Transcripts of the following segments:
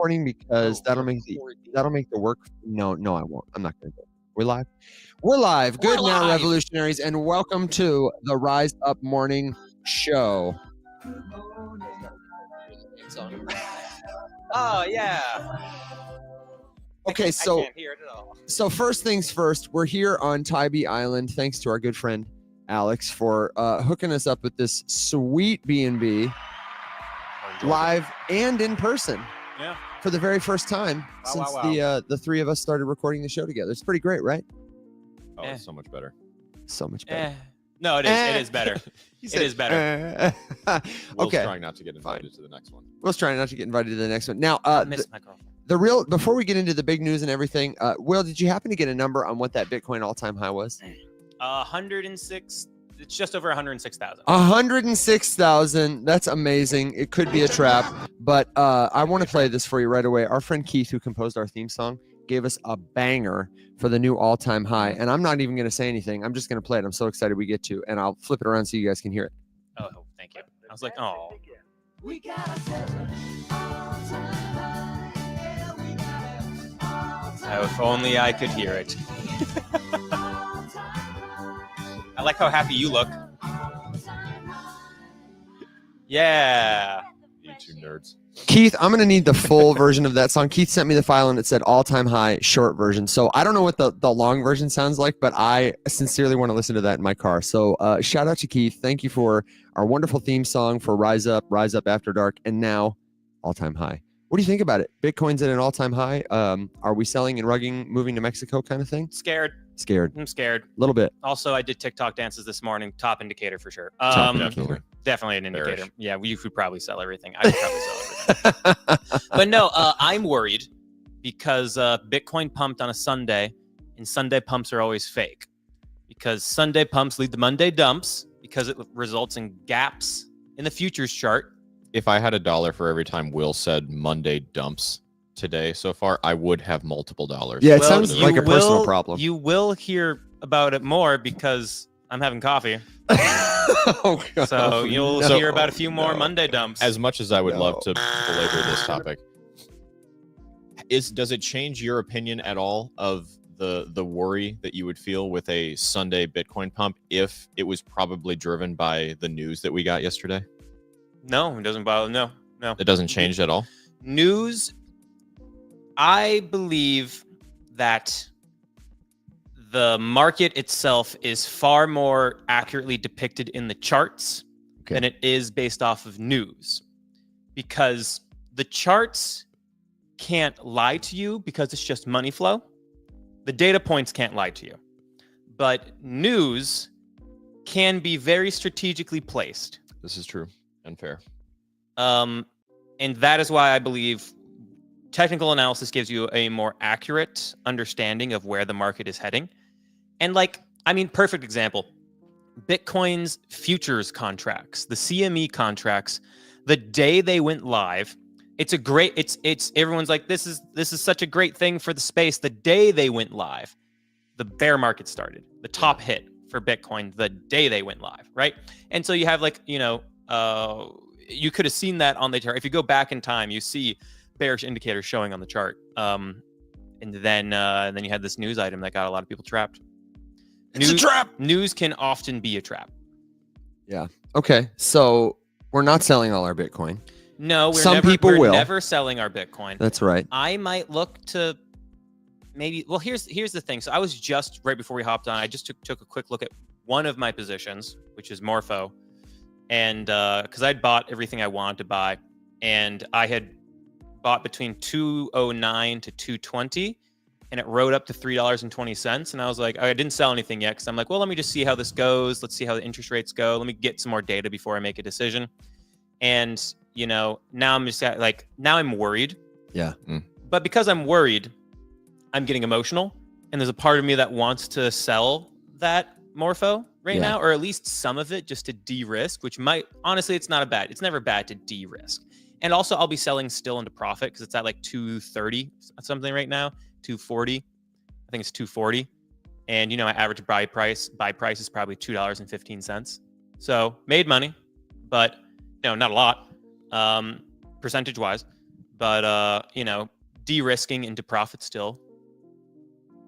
recording because that'll we're make recording. the work. No, I won't. I'm not going to do it. We're live. We're live. We're Good now, live. revolutionaries, and welcome to the Rise Up Morning Show. Oh yeah. Okay, I so can't hear it at all. first things first, we're here on Tybee Island, thanks to our good friend Alex for hooking us up with this sweet B&B live and in person. Yeah. For the very first time since the three of us started recording the show together. It's pretty great, right? Oh, it's so much better. So much better. No, it is. It is better. It is better. Will's Okay. trying not to get invited to the next one. Will's trying not to get invited to the next one. Now, I miss my girlfriend. before we get into the big news and everything, Will, did you happen to get a number on what that Bitcoin all-time high was? 106. It's just over 106,000. 106,000. That's amazing. It could be a trap, but I want to play this for you right away. Our friend Keith, who composed our theme song, gave us a banger for the new all-time high, and I'm not even going to say anything. I'm just going to play it. I'm so excited we get to, and I'll flip it around so you guys can hear it. Oh, thank you. I was like, oh. Oh, if only I could hear it. I like how happy you look. Yeah. You two nerds. Keith, I'm going to need the full version of that song. Keith sent me the file and it said all-time high short version. So I don't know what the long version sounds like, but I sincerely want to listen to that in my car. So shout out to Keith. Thank you for our wonderful theme song for Rise Up After Dark, and now all-time high. What do you think about it? Bitcoin's at an all-time high. Are we selling and rugging, moving to Mexico kind of thing? Scared. I'm scared. A little bit. Also, I did TikTok dances this morning. Top indicator for sure. Definitely an indicator. Bearish. Yeah, you could probably sell everything. I could probably sell everything. But no, I'm worried because Bitcoin pumped on a Sunday, and Sunday pumps are always fake. Because Sunday pumps lead to Monday dumps because it results in gaps in the futures chart. If I had $1 for every time Will said Monday dumps today so far, I would have multiple dollars. Yeah, it sounds like a personal problem. You will hear about it more because I'm having coffee. Oh, God. So you'll hear about a few more Monday dumps. As much as I would love to belabor this topic, does it change your opinion at all of the worry that you would feel with a Sunday Bitcoin pump if it was probably driven by the news that we got yesterday? No, it doesn't bother. No. It doesn't change at all? News, I believe that the market itself is far more accurately depicted in the charts than it is based off of news. Because the charts can't lie to you because it's just money flow. The data points can't lie to you. But news can be very strategically placed. This is true and fair. And that is why I believe technical analysis gives you a more accurate understanding of where the market is heading. And perfect example, Bitcoin's futures contracts, the CME contracts, the day they went live, it's everyone's like, this is such a great thing for the space. The day they went live, the bear market started, the top hit for Bitcoin, the day they went live, right? And so you have you could have seen that on the chart. If you go back in time, you see bearish indicators showing on the chart. And then you had this news item that got a lot of people trapped. It's a trap. News can often be a trap. Yeah. Okay. So we're not selling all our Bitcoin. No, we're never selling our Bitcoin. That's right. I might look to maybe. Well, here's the thing. So I was just right before we hopped on. I just took a quick look at one of my positions, which is Morpho. And because I'd bought everything I wanted to buy, and I had bought between 209 to 220, and it rode up to $3.20. And I was like, I didn't sell anything yet because I'm like, well, let me just see how this goes. Let's see how the interest rates go. Let me get some more data before I make a decision. And now I'm just now I'm worried. Yeah. But because I'm worried, I'm getting emotional, and there's a part of me that wants to sell that Morpho now, or at least some of it, just to de-risk, which might, honestly, it's never bad to de-risk. And also I'll be selling still into profit because it's at 230 something right now, 240. I think it's 240. And my average buy price is probably $2.15. So made money, but not a lot, percentage wise. but de-risking into profit still.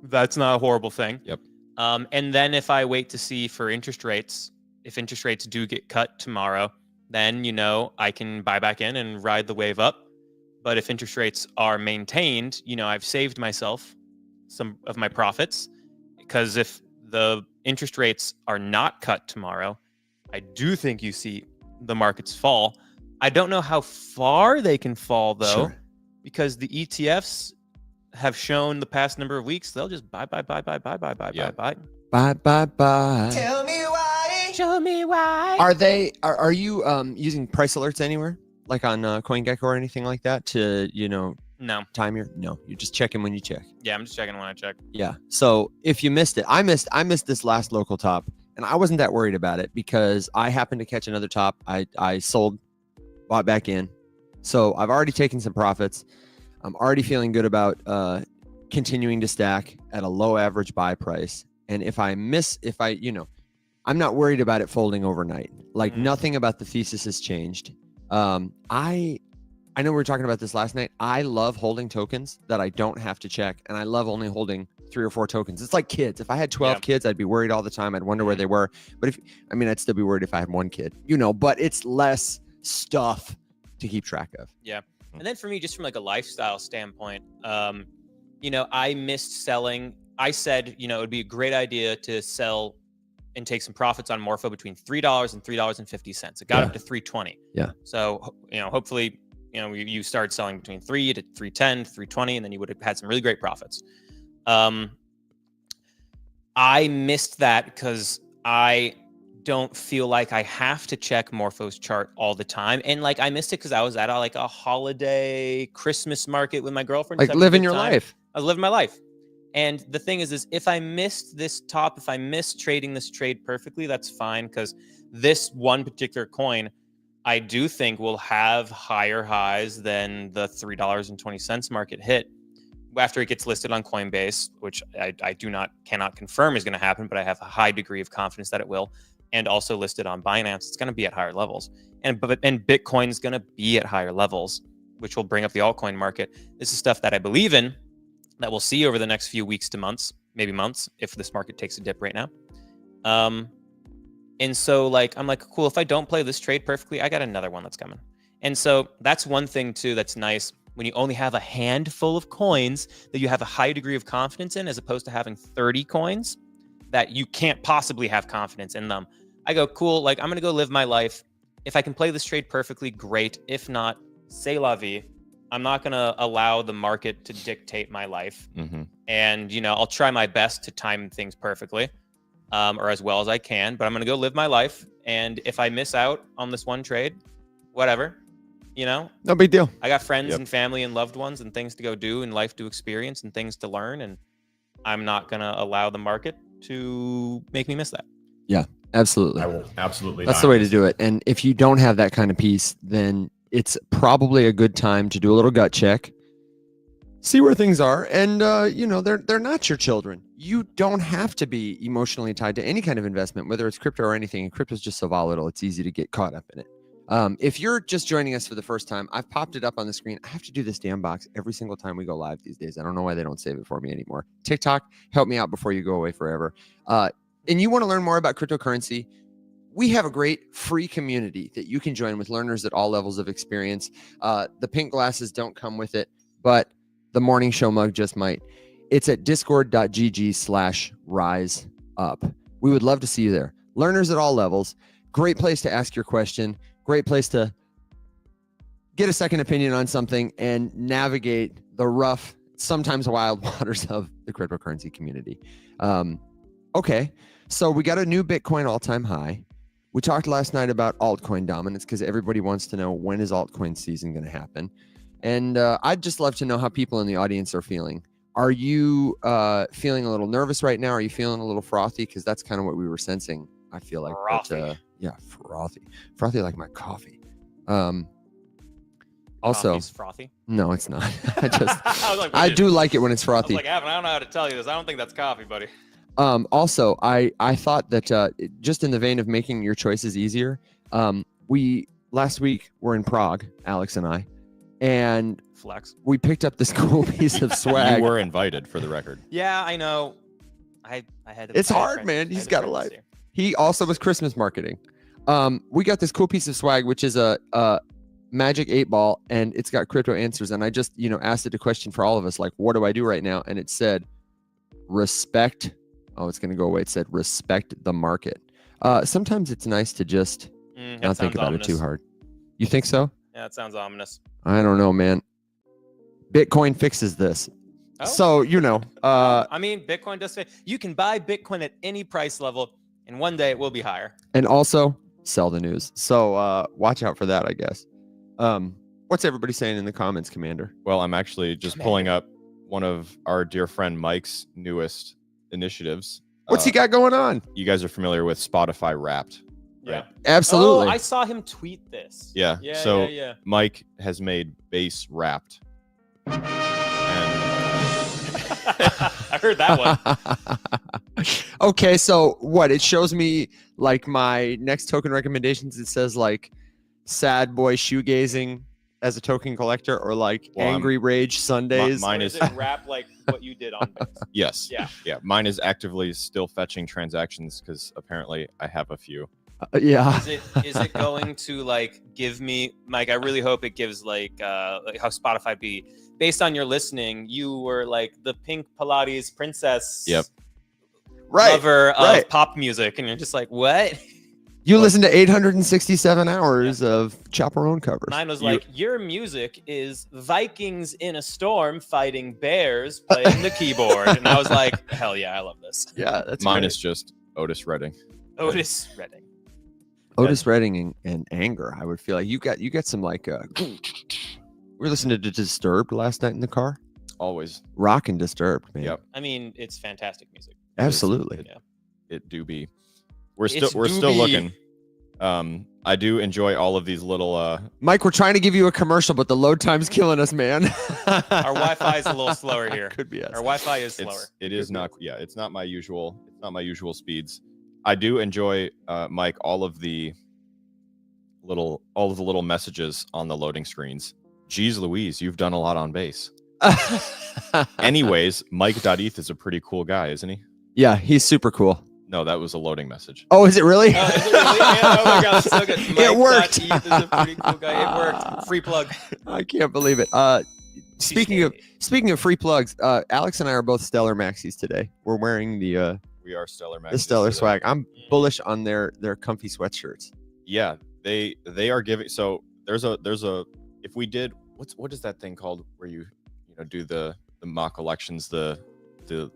That's not a horrible thing. Yep. And then if I wait to see for interest rates, if interest rates do get cut tomorrow, then I can buy back in and ride the wave up. But if interest rates are maintained, I've saved myself some of my profits, because if the interest rates are not cut tomorrow, I do think you see the markets fall. I don't know how far they can fall, though, Sure. because the ETFs have shown the past number of weeks they'll just buy. Yeah. Bye, bye, bye. Tell me why. Show me why. Are you using price alerts anywhere? Like on CoinGecko or anything like that to, No. time your? No, you're just checking when you check. Yeah, I'm just checking when I check. Yeah. So if you missed it, I missed this last local top, and I wasn't that worried about it because I happened to catch another top. I sold, bought back in. So I've already taken some profits. I'm already feeling good about continuing to stack at a low average buy price. And if I'm not worried about it folding overnight. Like nothing about the thesis has changed. I know we were talking about this last night. I love holding tokens that I don't have to check, and I love only holding 3 or 4 tokens. It's like kids. If I had 12 kids, I'd be worried all the time. I'd wonder where they were. But I'd still be worried if I had 1 kid, but it's less stuff to keep track of. Yeah. And then for me, just from like a lifestyle standpoint, I missed selling. I said, it would be a great idea to sell and take some profits on Morpho between $3 and $3.50. It got up to $3.20. Yeah. So, hopefully, you started selling between $3 to $3.10, $3.20, and then you would have had some really great profits. I missed that because I don't feel like I have to check Morpho's chart all the time. And I missed it because I was at a holiday Christmas market with my girlfriend. Like living your life. I was living my life. And the thing is if I missed this top, if I missed trading this trade perfectly, that's fine, because this one particular coin, I do think will have higher highs than the $3.20 market hit after it gets listed on Coinbase, which I cannot confirm is going to happen, but I have a high degree of confidence that it will. And also listed on Binance, it's going to be at higher levels. And Bitcoin is going to be at higher levels, which will bring up the altcoin market. This is stuff that I believe in, that we'll see over the next few weeks to months, maybe months, if this market takes a dip right now. And so I'm like, cool, if I don't play this trade perfectly, I got another one that's coming. And so that's one thing too that's nice when you only have a handful of coins that you have a high degree of confidence in, as opposed to having 30 coins that you can't possibly have confidence in them. I go, cool, I'm going to go live my life. If I can play this trade perfectly, great. If not, c'est la vie. I'm not going to allow the market to dictate my life. Mm-hmm. And, I'll try my best to time things perfectly, or as well as I can, but I'm going to go live my life. And if I miss out on this one trade, whatever, No big deal. I got friends and family and loved ones and things to go do and life to experience and things to learn. And I'm not going to allow the market to make me miss that. Yeah, absolutely. I will absolutely. That's the way to do it. And if you don't have that kind of piece, then it's probably a good time to do a little gut check, see where things are. And, they're not your children. You don't have to be emotionally tied to any kind of investment, whether it's crypto or anything. And crypto is just so volatile. It's easy to get caught up in it. If you're just joining us for the first time, I've popped it up on the screen. I have to do this damn box every single time we go live these days. I don't know why they don't save it for me anymore. TikTok, help me out before you go away forever. And you want to learn more about cryptocurrency? We have a great free community that you can join with learners at all levels of experience. The pink glasses don't come with it, but the morning show mug just might. It's at discord.gg/riseup. We would love to see you there. Learners at all levels. Great place to ask your question. Great place to get a second opinion on something and navigate the rough, sometimes wild waters of the cryptocurrency community. Okay, so we got a new Bitcoin all-time high. We talked last night about altcoin dominance because everybody wants to know, when is altcoin season going to happen? And I'd just love to know how people in the audience are feeling. Are you feeling a little nervous right now? Are you feeling a little frothy? Because that's kind of what we were sensing, I feel like. Frothy. But, yeah, frothy. Frothy like my coffee. Also, Coffee's frothy. no, it's not. I was like, I do like it when it's I was frothy. like, Evan, I don't know how to tell you this. I don't think that's coffee, buddy. Also, I thought that just in the vein of making your choices easier, we last week were in Prague, Alex and I, and Flex. we picked up this cool piece of swag. You were invited, for the record. Yeah, I know. I had to. It's I had hard, friends- man. I had He's to got a friends life. here. He also was Christmas marketing. We got this cool piece of swag, which is a Magic 8-ball, and it's got crypto answers. And I just, asked it a question for all of us, like, what do I do right now? And it said, respect. Oh, it's going to go away. It said, respect the market. Sometimes it's nice to just That not think sounds about ominous. it too hard. You think so? Yeah, it sounds ominous. I don't know, man. Bitcoin fixes this. Oh. So, I mean, Bitcoin does say you can buy Bitcoin at any price level, and one day it will be higher. and also sell the news. So watch out for that, I guess. What's everybody saying in the comments, Commander? Well, I'm actually just pulling up one of our dear friend Mike's newest initiatives. What's he got going on? You guys are familiar with Spotify Wrapped, right? Absolutely. Oh, I saw him tweet this. Yeah. Yeah. So yeah. Mike has made Base Wrapped. And I heard that one. Okay, so what? It shows me like my next token recommendations. It says like sad boy shoegazing as a token collector, or like Well, angry rage Sundays. mine Or is it rap like what you did on Base? yes. Yeah. Mine is actively still fetching transactions because apparently I have a few. Yeah. Is it going to like give me, Mike? I really hope it gives like how Spotify be based on your listening. You were like the pink Pilates princess. Yep. Right. Lover of right. pop music, and you're just like, what? You listen to 867 hours of Chaperone covers. Mine was like, your music is Vikings in a storm fighting bears playing the keyboard, and I was like, hell yeah, I love this. Yeah, that's Mine great. is just Otis Redding. Otis Redding. Otis Redding and anger. I would feel like you got some like we were listening to Disturbed last night in the car. Always. Rockin' Disturbed, man. Yep. I mean, it's fantastic music. Absolutely. Yeah. It do be. We're It's still do be. looking. I do enjoy all of these little Mike, we're trying to give you a commercial, but the load time's killing us, man. Our Wi-Fi is a little slower here. Could be us. Our Wi-Fi is slower. it's not my usual speeds. I do enjoy Mike all of the little messages on the loading screens. Geez Louise, you've done a lot on base. Anyways, Mike.eth is a pretty cool guy, isn't he? Yeah, he's super cool. No, that was a loading message. Oh, is it really? Oh, is it really? Yeah, oh my god, that's so good. It worked. Mike.eth is a pretty cool guy. It worked. Free plug. I can't believe it. Speaking of free plugs, Alex and I are both Stellar Maxis today. We're wearing the We are Stellar Max. Stellar swag. I'm bullish on their comfy sweatshirts. Yeah, they are giving. So there's a if we did what is that thing called where you do the mock elections, the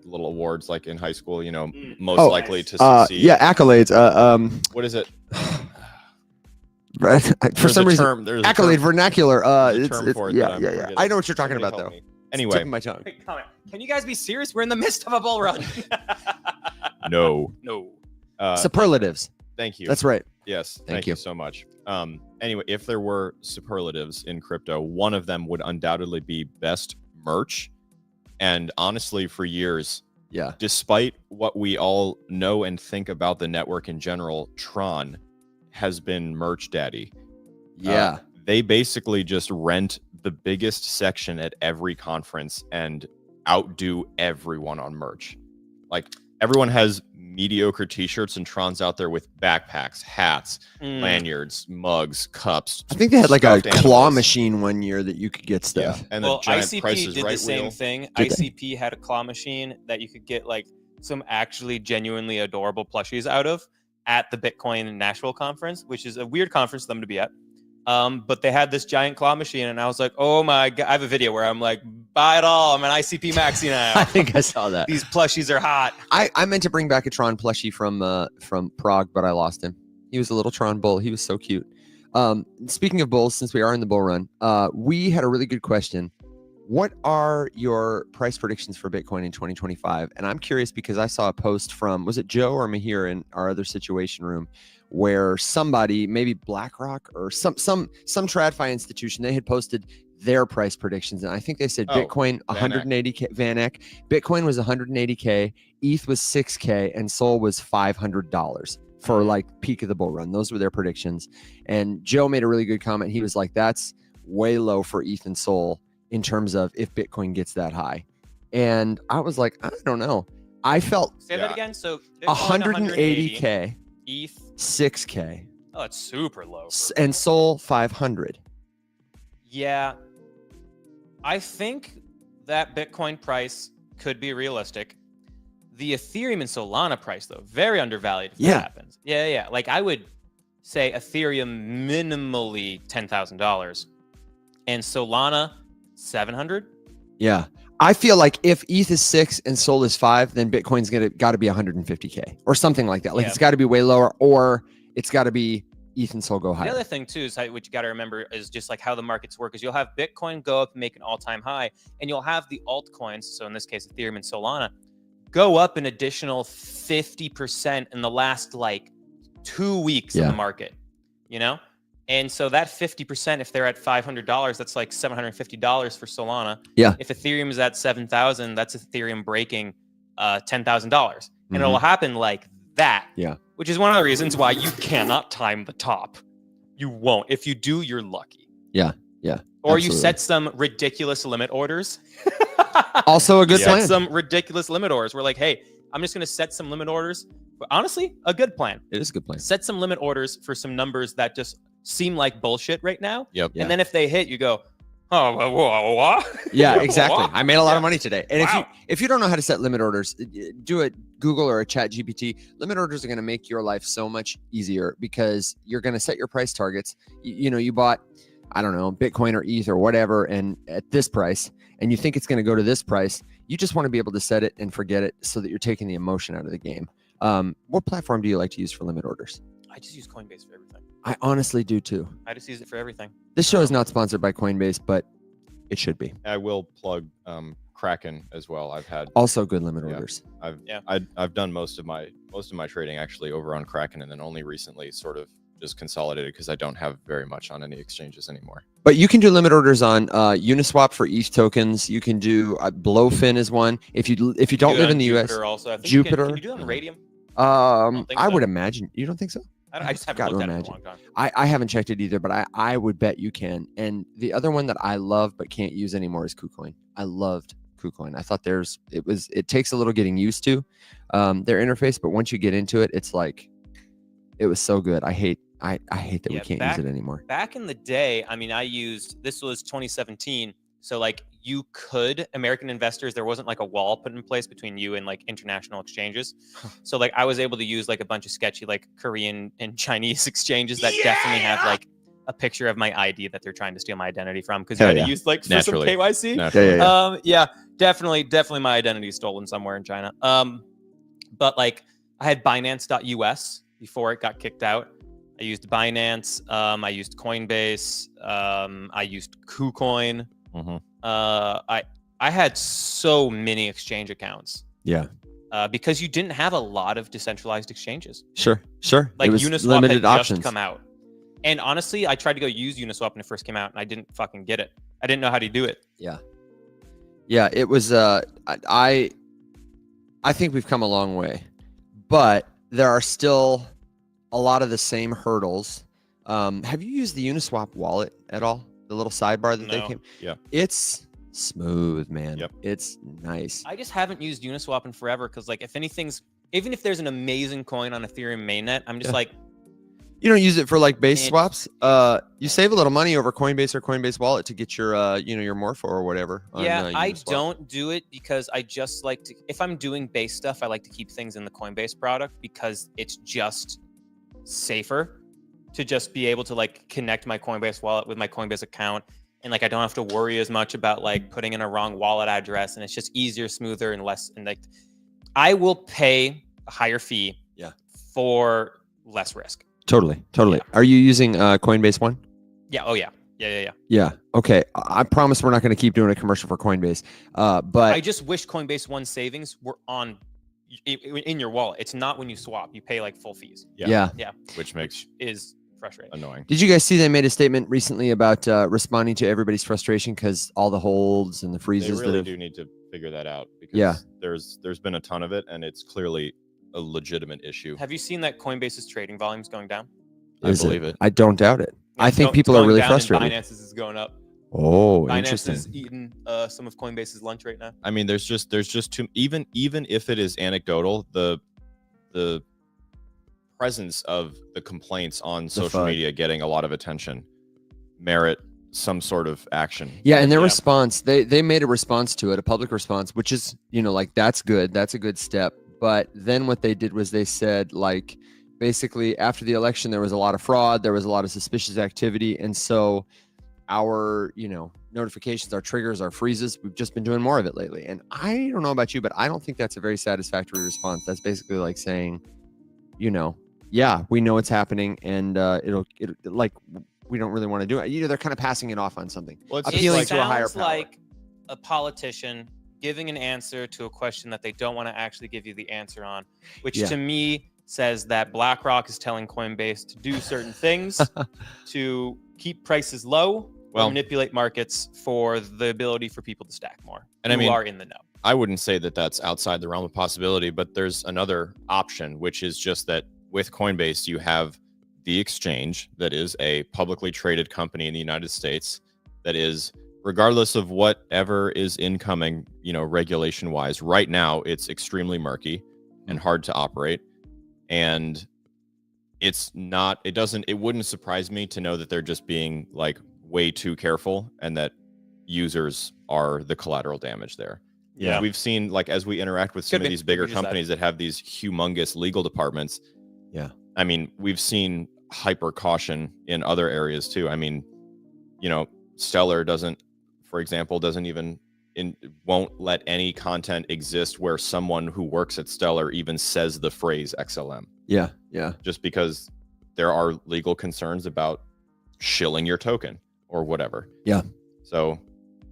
little awards like in high school, most Oh, likely to succeed. Yeah, accolades. What is it? For some reason, there's a accolade term, vernacular. there's a term for it that Yeah. I'm forgetting. I know what you're talking Somebody about, help though. me. Tip Anyway, of my tongue. Quick comment. Can you guys be serious? We're in the midst of a bull run. no. No. Superlatives. Thank you. That's right. Yes. Thank Thank you. you so much. Anyway, if there were superlatives in crypto, one of them would undoubtedly be best merch. And honestly, for years, Yeah. despite what we all know and think about the network in general, Tron has been merch daddy. Yeah. They basically just rent the biggest section at every conference and outdo everyone on merch. Like everyone has mediocre t-shirts and Tron's out there with backpacks, hats, lanyards, mugs, cups. I think they had like a stuffed claw animals. machine one year that you could get stuff. And Well, the giant ICP prices did right the same wheel. thing. Did they? ICP had a claw machine that you could get like some actually genuinely adorable plushies out of at the Bitcoin Nashville conference, which is a weird conference for them to be at. But they had this giant claw machine, and I was like, "Oh my god!" I have a video where I'm like, "Buy it all! I'm an ICP maxi now. I think I saw that. These plushies are hot." I meant to bring back a Tron plushie from Prague, but I lost him. He was a little Tron bull. He was so cute. Speaking of bulls, since we are in the bull run, we had a really good question. What are your price predictions for Bitcoin in 2025? And I'm curious because I saw a post from, was it Joe or Mahir in our other situation room, where somebody, maybe BlackRock or some TradFi institution, they had posted their price predictions, and I think they said Bitcoin 180k. VanEck. Bitcoin was 180k, ETH was 6k, and Sol was $500 for like peak of the bull run. Those were their predictions. And Joe made a really good comment. He was like, "That's way low for ETH and Sol in terms of if Bitcoin gets that high. And I was like, I don't know. I felt Say that again. So Bitcoin 180K, ETH 6K, Oh, it's super low. and Sol 500. Yeah, I think that Bitcoin price could be realistic. The Ethereum and Solana price, though, very undervalued if that happens. Yeah. Like I would say Ethereum minimally $10,000 and Solana 700. Yeah. I feel like if ETH is 6 and Sol is 5, then Bitcoin's got to be 150K or something like that. Like it's got to be way lower, or it's got to be ETH and Sol go higher. The other thing too is what you got to remember is just like how the markets work is you'll have Bitcoin go up and make an all-time high, and you'll have the altcoins, so in this case Ethereum and Solana, go up an additional 50% in the last like 2 weeks of the market, you know? And so that 50%, if they're at $500, that's like $750 for Solana. Yeah. If Ethereum is at 7,000, that's Ethereum breaking $10,000. And it'll happen like that. Yeah. Which is one of the reasons why you cannot time the top. You won't. If you do, you're lucky. Yeah. Or absolutely. you set some ridiculous limit orders. Also a good plan. Set some ridiculous limit orders. We're like, hey, I'm just going to set some limit orders. But honestly, a good plan. It is a good plan. Set some limit orders for some numbers that just seem like bullshit right now. Yep. And then if they hit, you go, oh, what? Yeah, exactly. I made a lot of money today. And Wow. if you don't know how to set limit orders, do it Google or a Chat GPT. Limit orders are going to make your life so much easier because you're going to set your price targets. You bought, I don't know, Bitcoin or ETH or whatever, and at this price, and you think it's going to go to this price. You just want to be able to set it and forget it so that you're taking the emotion out of the game. What platform do you like to use for limit orders? I just use Coinbase for everything. I honestly do too. I just use it for everything. This show is not sponsored by Coinbase, but it should be. I will plug Kraken as well. I've had Also good limit orders. I've done most of my trading actually over on Kraken, and then only recently sort of just consolidated because I don't have very much on any exchanges anymore. But you can do limit orders on Uniswap for ETH tokens. You can do Blowfin is one. If you don't live in the US, also. I think Jupiter. Can you do it on Radium? I would so. imagine. You don't think so? I just haven't Got to looked at it in a imagine. long time. I haven't checked it either, but I would bet you can. And the other one that I love but can't use anymore is KuCoin. I loved KuCoin. I thought it takes a little getting used to their interface, but once you get into it, it's like it was so good. I hate that we can't use it anymore. Back in the day, I mean, this was 2017. So like American investors, there wasn't like a wall put in place between you and like international exchanges. So like I was able to use like a bunch of sketchy like Korean and Chinese exchanges that definitely have like a picture of my ID that they're trying to steal my identity from because you had to use like for some KYC. Definitely my identity is stolen somewhere in China. But like I had Binance.us before it got kicked out. I used Binance. I used Coinbase. I used KuCoin. I had so many exchange accounts. Yeah. Because you didn't have a lot of decentralized exchanges. Sure. Like it was Uniswap limited had options. just come out. And honestly, I tried to go use Uniswap when it first came out, and I didn't fucking get it. I didn't know how to do it. Yeah. It was. I think we've come a long way, but there are still a lot of the same hurdles. Have you used the Uniswap wallet at all? The little sidebar that they came. Yeah. It's smooth, man. Yep. It's nice. I just haven't used Uniswap in forever because, like, even if there's an amazing coin on Ethereum mainnet, I'm just like, you don't use it for like base swaps. You save a little money over Coinbase or Coinbase Wallet to get your, your Morpho or whatever. I don't do it because I just like to. If I'm doing base stuff, I like to keep things in the Coinbase product because it's just safer to just be able to like connect my Coinbase wallet with my Coinbase account. And like, I don't have to worry as much about like putting in a wrong wallet address, and it's just easier, smoother, and less. And like, I will pay a higher fee for less risk. Totally. Yeah. Are you using Coinbase One? Yeah. Oh yeah. Yeah. Yeah. Okay. I promise we're not going to keep doing a commercial for Coinbase. But I just wish Coinbase One savings were in your wallet. It's not when you swap. You pay like full fees. Yeah. Which is frustrating. Annoying. Did you guys see they made a statement recently about responding to everybody's frustration because all the holds and the freezes? They really do need to figure that out because there's been a ton of it, and it's clearly a legitimate issue. Have you seen that Coinbase's trading volumes going down? I believe it. I don't doubt it. I think It's people are going really down and frustrated. Binance is going up. Oh, Binance interesting. is eating some of Coinbase's lunch right now. I mean, there's just too, even if it is anecdotal, the presence of the complaints on social FUD. media getting a lot of attention merit some sort of action. Yeah, and their Yeah. response, they made a response to it, a public response, which is, like, that's good. That's a good step. But then what they did was they said, like, basically after the election, there was a lot of fraud, there was a lot of suspicious activity. And so our, notifications, our triggers, our freezes, we've just been doing more of it lately. And I don't know about you, but I don't think that's a very satisfactory response. That's basically like saying, yeah, we know it's happening, and it'll like, we don't really want to do it. They're kind of passing it off on something. Well, it's Appealing It to a higher sounds power. like a politician giving an answer to a question that they don't want to actually give you the answer on, which Yeah. to me says that BlackRock is telling Coinbase to do certain things to keep prices low, Well- or manipulate markets for the ability for people to stack more. And I who mean, are in the know. I wouldn't say that that's outside the realm of possibility, but there's another option, which is just that with Coinbase, you have the exchange that is a publicly traded company in the United States that is, regardless of whatever is incoming, regulation wise, right now, it's extremely murky and hard to operate. And it wouldn't surprise me to know that they're just being like way too careful and that users are the collateral damage there. Yeah. We've seen, like, as we interact with some Could of be. these bigger We just companies that have these humongous legal departments. Yeah. I mean, we've seen hyper caution in other areas too. I mean, Stellar for example, won't let any content exist where someone who works at Stellar even says the phrase XLM, Yeah. just because there are legal concerns about shilling your token or whatever. Yeah. So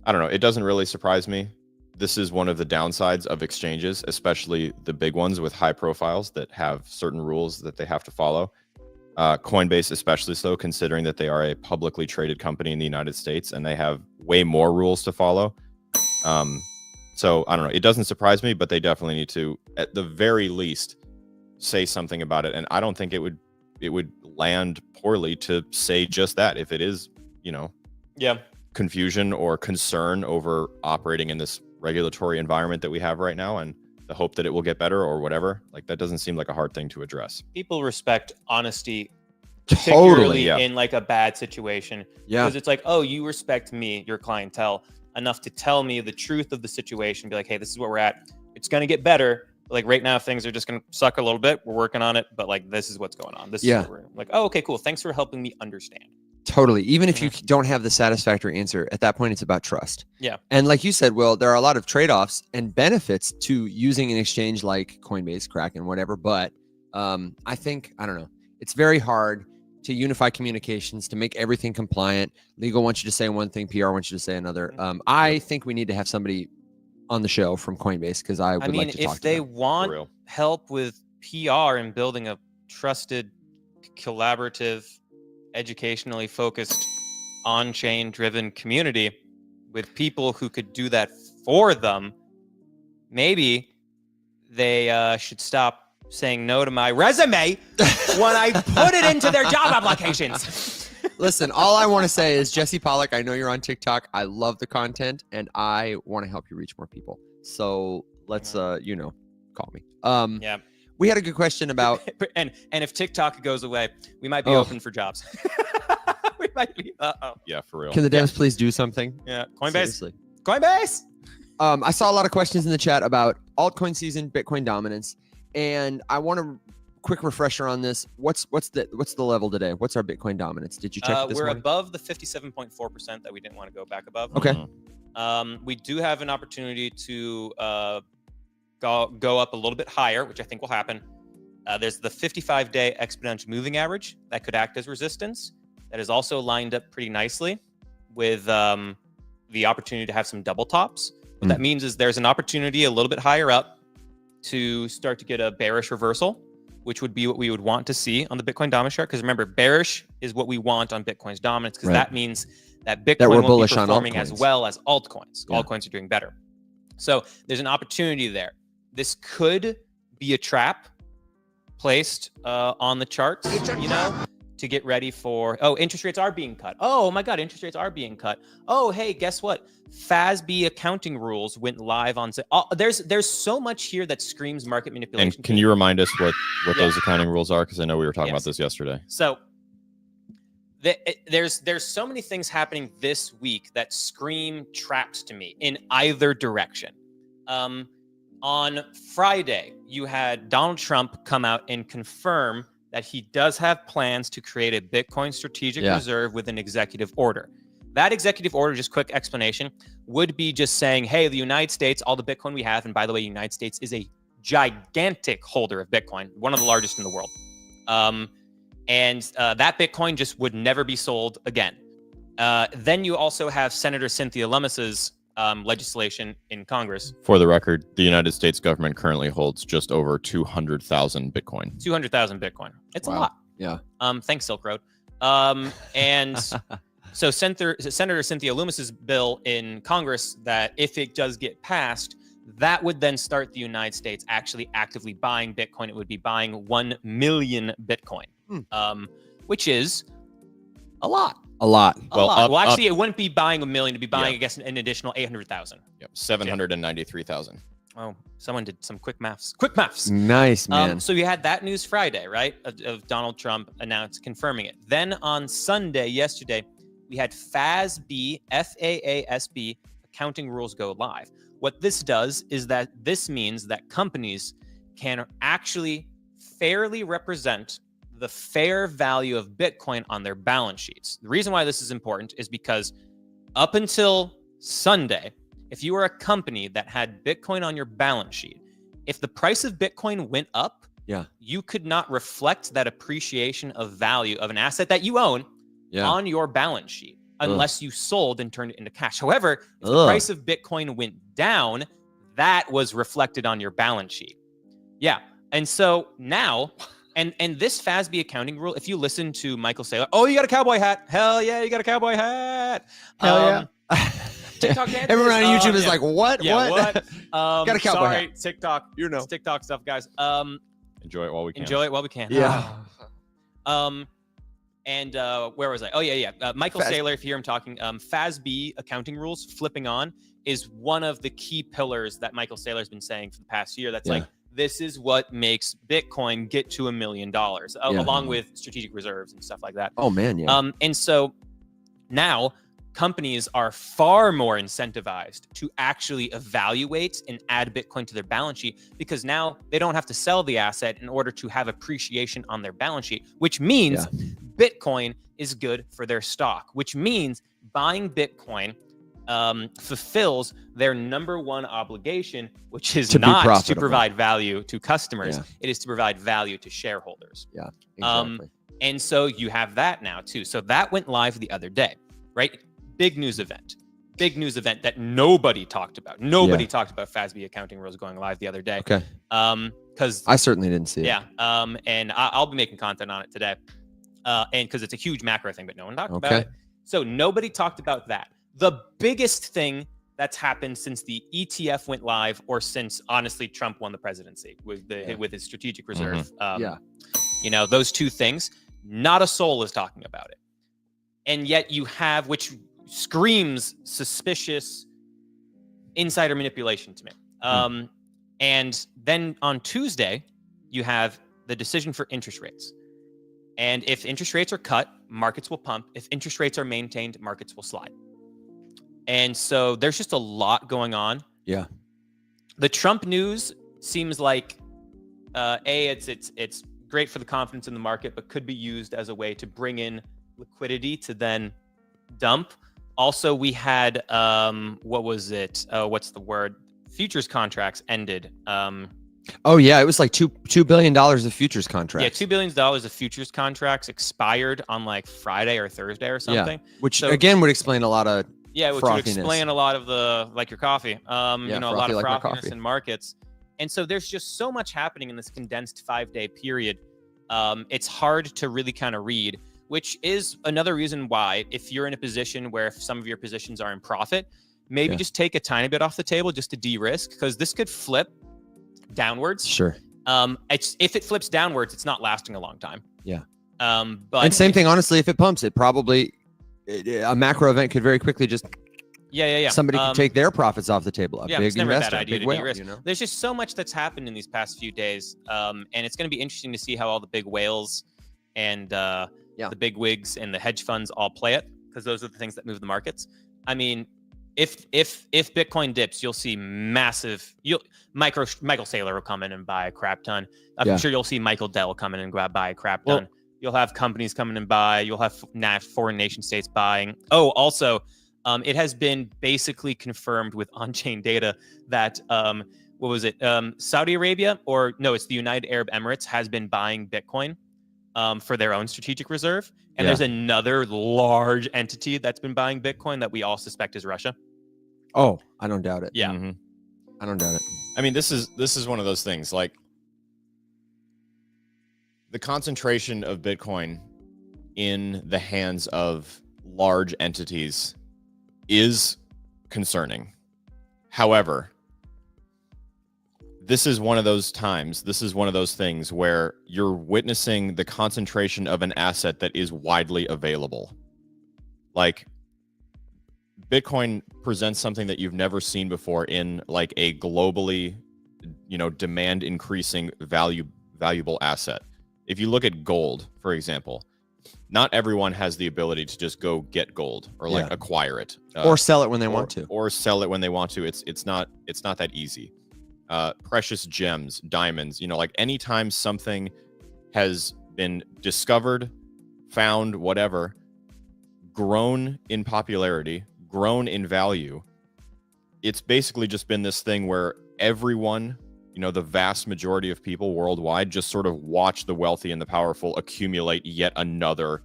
I don't know. It doesn't really surprise me. This is one of the downsides of exchanges, especially the big ones with high profiles that have certain rules that they have to follow. Coinbase, especially so, considering that they are a publicly traded company in the United States and they have way more rules to follow. So I don't know. It doesn't surprise me, but they definitely need to, at the very least, say something about it. And I don't think it would land poorly to say just that if it is, Yeah. confusion or concern over operating in this regulatory environment that we have right now, and the hope that it will get better or whatever. Like, that doesn't seem like a hard thing to address. People respect honesty, Totally. particularly Yeah. in like a bad situation. Yeah. Because it's like, oh, you respect me, your clientele, enough to tell me the truth of the situation. Be like, hey, this is where we're at. It's going to get better. Like right now, things are just going to suck a little bit. We're working on it, but like, this is what's going on. This Yeah. is where we're like, oh, okay, cool. Thanks for helping me understand. Totally. Even if you don't have the satisfactory answer, at that point, it's about trust. Yeah. And like you said, Will, there are a lot of trade-offs and benefits to using an exchange like Coinbase, Kraken, whatever. But I don't know. It's very hard to unify communications, to make everything compliant. Legal wants you to say one thing, PR wants you to say another. I think we need to have somebody on the show from Coinbase, because I would like to talk if to they them. For want real. help with PR and building a trusted, collaborative, educationally focused, on-chain driven community with people who could do that for them, maybe they should stop saying no to my resume when I put it into their job applications. Listen, all I want to say is, Jesse Pollock, I know you're on TikTok. I love the content, and I want to help you reach more people. So let's, call me. Yeah. We had a good question about. and if TikTok goes away, we might be Oh. open for jobs. We might be. Yeah, for real. Can the devs please do something? Yeah. Coinbase. Seriously. Coinbase. I saw a lot of questions in the chat about altcoin season, Bitcoin dominance, and I want a quick refresher on this. What's the level today? What's our Bitcoin dominance? Did you check it this We're morning? above the 57.4% that we didn't want to go back above. Okay. Mhm. We do have an opportunity to go up a little bit higher, which I think will happen. There's the 55-day exponential moving average that could act as resistance. That is also lined up pretty nicely with the opportunity to have some double tops. What that means is there's an opportunity a little bit higher up to start to get a bearish reversal, which would be what we would want to see on the Bitcoin dominance chart. Because remember, bearish is what we want on Bitcoin's dominance, because Right. that means that Bitcoin That we're won't bullish be on performing as altcoins. well as altcoins. Yeah. Altcoins are doing better. So there's an opportunity there. This could be a trap placed on the charts, to get ready for, interest rates are being cut. Oh my God, interest rates are being cut. Oh, hey, guess what? FASB accounting rules went live on. There's so much here that screams market manipulation. And can you remind us what those accounting rules are? Because I know we were talking about this yesterday. So there's so many things happening this week that scream traps to me in either direction. On Friday, you had Donald Trump come out and confirm that he does have plans to create a Bitcoin strategic reserve with an executive order. That executive order, just quick explanation, would be just saying, hey, the United States, all the Bitcoin we have, and by the way, the United States is a gigantic holder of Bitcoin, one of the largest in the world. That Bitcoin just would never be sold again. Then you also have Senator Cynthia Lummis's legislation in Congress. For the record, the United States government currently holds just over 200,000 Bitcoin. 200,000 Bitcoin. It's a lot. Yeah. Thanks, Silk Road. So Senator Cynthia Lummis's bill in Congress, that if it does get passed, that would then start the United States actually actively buying Bitcoin. It would be buying 1 million Bitcoin, which is a lot. A lot. Well, actually, it wouldn't be buying 1 million. It'd be buying, I guess, an additional 800,000. Yep, 793,000. Oh, someone did some quick maths. Quick maths. Nice, man. So you had that news Friday, right, of Donald Trump confirming it. Then on Sunday, yesterday, we had FASB, FAASB accounting rules go live. What this does is that this means that companies can actually fairly represent the fair value of Bitcoin on their balance sheets. The reason why this is important is because up until Sunday, if you were a company that had Bitcoin on your balance sheet, if the price of Bitcoin went up, you could not reflect that appreciation of value of an asset that you own on your balance sheet unless you sold and turned it into cash. However, if the price of Bitcoin went down, that was reflected on your balance sheet. Yeah. And so now, and this FASB accounting rule, if you listen to Michael Saylor, oh, you got a cowboy hat. Hell yeah, you got a cowboy hat. Hell yeah. TikTok Everyone on YouTube is like, what? Yeah, what? Got a cowboy hat. TikTok. It's TikTok stuff, guys. Enjoy it while we can. Enjoy it while we can. Yeah. Where was I? Oh, yeah. Michael Saylor, if you hear him talking, FASB accounting rules flipping on is one of the key pillars that Michael Saylor's been saying for the past year. That's like, this is what makes Bitcoin get to $1 million, along with strategic reserves and stuff like that. Oh, man, yeah. And so now companies are far more incentivized to actually evaluate and add Bitcoin to their balance sheet, because now they don't have to sell the asset in order to have appreciation on their balance sheet, which means Bitcoin is good for their stock, which means buying Bitcoin fulfills their number one obligation, which is not to provide value to customers. It is to provide value to shareholders. Yeah, exactly. And so you have that now too. So that went live the other day, right? Big news event that nobody talked about. Nobody talked about FASB accounting rules going live the other day. Okay. Because I certainly didn't see it. Yeah. And I'll be making content on it today. And because it's a huge macro thing, but no one talked about it. So nobody talked about that. The biggest thing that's happened since the ETF went live, or since honestly Trump won the presidency with his strategic reserve. Those two things, not a soul is talking about it. And yet you have, which screams suspicious insider manipulation to me. And then on Tuesday, you have the decision for interest rates. And if interest rates are cut, markets will pump. If interest rates are maintained, markets will slide. And so there's just a lot going on. Yeah. The Trump news seems like, it's great for the confidence in the market, but could be used as a way to bring in liquidity to then dump. Also, we had, what was it? What's the word? Futures contracts ended. Oh yeah, it was like $2 billion of futures contracts. Yeah, $2 billion of futures contracts expired on like Friday or Thursday or something. Yeah, which again would explain a lot of which would explain a lot of the, like your coffee, a lot of frothiness in markets. And so there's just so much happening in this condensed 5-day period. It's hard to really kind of read, which is another reason why, if you're in a position where if some of your positions are in profit, maybe just take a tiny bit off the table just to de-risk, because this could flip downwards. Sure. If it flips downwards, it's not lasting a long time. Yeah. But And same thing, honestly, if it pumps, it probably a macro event could very quickly just yeah. somebody could take their profits off the table. A Yeah, big it's never a bad investor, a idea big to whale, de-risk. you know? There's just so much that's happened in these past few days, and it's going to be interesting to see how all the big whales and the big wigs and the hedge funds all play it, because those are the things that move the markets. I mean, if Bitcoin dips, you'll see massive. Michael Saylor will come in and buy a crap ton. I'm sure you'll see Michael Dell come in and buy a crap ton. You'll have companies coming and buy. You'll have foreign nation states buying. Oh, also. It has been basically confirmed with on-chain data that what was it? Saudi Arabia, or no, it's the United Arab Emirates, has been buying Bitcoin for their own strategic reserve. And there's another large entity that's been buying Bitcoin that we all suspect is Russia. Oh, I don't doubt it. Yeah, I don't doubt it. I mean, this is one of those things. Like, the concentration of Bitcoin in the hands of large entities is concerning. However, this is one of those times, this is one of those things where you're witnessing the concentration of an asset that is widely available. Like, Bitcoin presents something that you've never seen before in like a globally, demand increasing valuable asset. If you look at gold, for example, not everyone has the ability to just go get gold or like acquire it or sell it when they want to, or sell it when they want to. It's not that easy. Precious gems, diamonds, like anytime something has been discovered, found, whatever, grown in popularity, grown in value, it's basically just been this thing where everyone, the vast majority of people worldwide just sort of watch the wealthy and the powerful accumulate yet another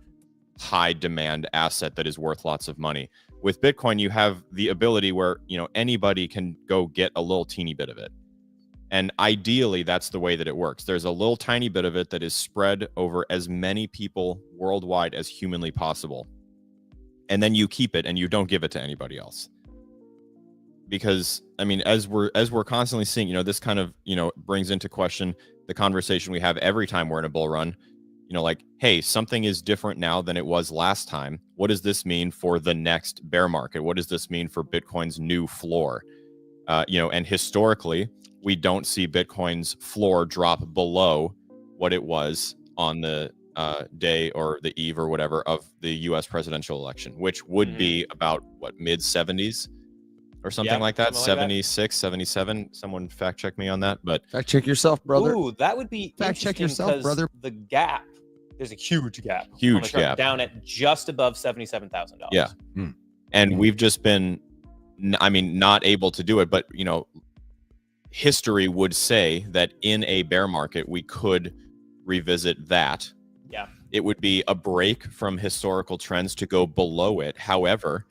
high demand asset that is worth lots of money. With Bitcoin, you have the ability where, anybody can go get a little teeny bit of it. And ideally, that's the way that it works. There's a little tiny bit of it that is spread over as many people worldwide as humanly possible. And then you keep it and you don't give it to anybody else. Because, I mean, as we're constantly seeing, this kind of, brings into question the conversation we have every time we're in a bull run. Like, hey, something is different now than it was last time. What does this mean for the next bear market? What does this mean for Bitcoin's new floor? And historically, we don't see Bitcoin's floor drop below what it was on the day or the eve or whatever of the U.S. presidential election, which would be about, mid 70s? Or something like that, 76, 77. Someone fact check me on that, but fact check yourself, brother. Ooh, that would be fact check yourself, brother. The gap, there's a huge gap. Huge gap down at just above $77,000. Yeah, and we've just been, not able to do it. But history would say that in a bear market we could revisit that. Yeah, it would be a break from historical trends to go below it. However,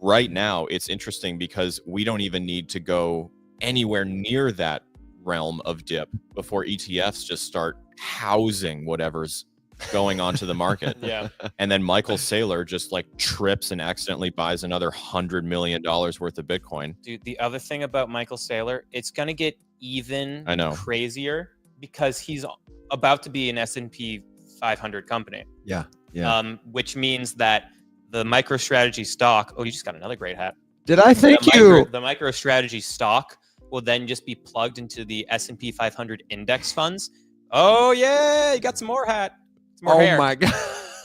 right now, it's interesting because we don't even need to go anywhere near that realm of dip before ETFs just start housing whatever's going onto the market. Yeah. And then Michael Saylor just like trips and accidentally buys another $100 million worth of Bitcoin. Dude, the other thing about Michael Saylor, it's going to get even crazier because he's about to be an S&P 500 company. Yeah. Which means that the MicroStrategy stock. Oh, you just got another great hat. Did I thank you? The MicroStrategy stock will then just be plugged into the S&P 500 index funds. Oh yeah, you got some more hat. Some more hair. My god,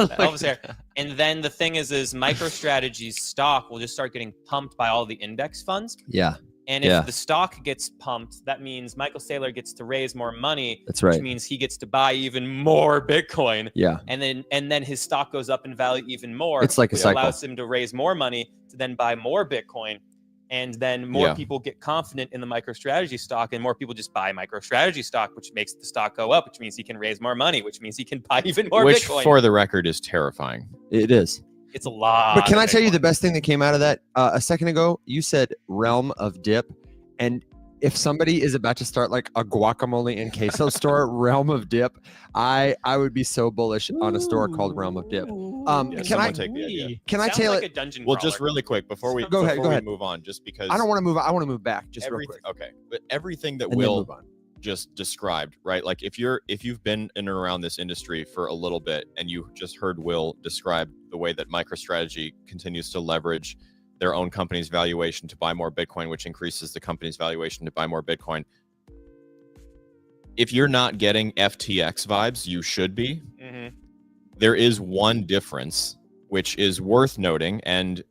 Elvis hair. And then the thing is MicroStrategy's stock will just start getting pumped by all the index funds. Yeah. And if the stock gets pumped, that means Michael Saylor gets to raise more money. That's right. Which means he gets to buy even more Bitcoin. Yeah. And then his stock goes up in value even more. It's like a cycle. Allows him to raise more money to then buy more Bitcoin. And then more people get confident in the MicroStrategy stock, and more people just buy MicroStrategy stock, which makes the stock go up, which means he can raise more money, which means he can buy even more Bitcoin. Which, for the record, is terrifying. It is. It's a lot. But can I tell you the best thing that came out of that? A second ago, you said realm of dip. And if somebody is about to start like a guacamole and queso store, Realm of Dip, I would be so bullish on a store called Realm of Dip. Can I take the idea? Can I tell like it? A dungeon well, crawler. just really quick before we go ahead. move on, just because I don't want to move. I want to move back just real quick. Okay, but everything that and will just described, right? Like if you've been in and around this industry for a little bit and you just heard Will describe the way that MicroStrategy continues to leverage their own company's valuation to buy more Bitcoin, which increases the company's valuation to buy more Bitcoin. If you're not getting FTX vibes, you should be. Mm-hmm. There is one difference, which is worth noting, and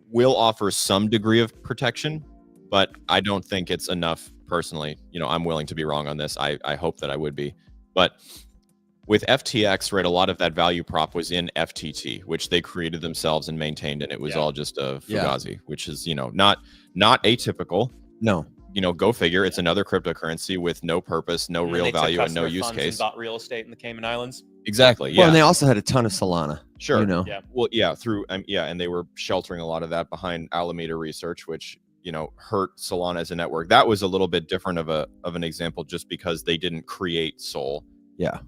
will offer some degree of protection, but I don't think it's enough personally. I'm willing to be wrong on this. I hope that I would be. But with FTX, right, a lot of that value prop was in FTT, which they created themselves and maintained, and it was all just a Fugazi, which is, not atypical. No. Go figure. It's another cryptocurrency with no purpose, no real value, and no use case. And bought real estate in the Cayman Islands. Exactly. Yeah. Well, and they also had a ton of Solana. Sure. Yeah. Well, yeah. Through and they were sheltering a lot of that behind Alameda Research, which hurt Solana as a network. That was a little bit different of an example, just because they didn't create Sol. Yeah.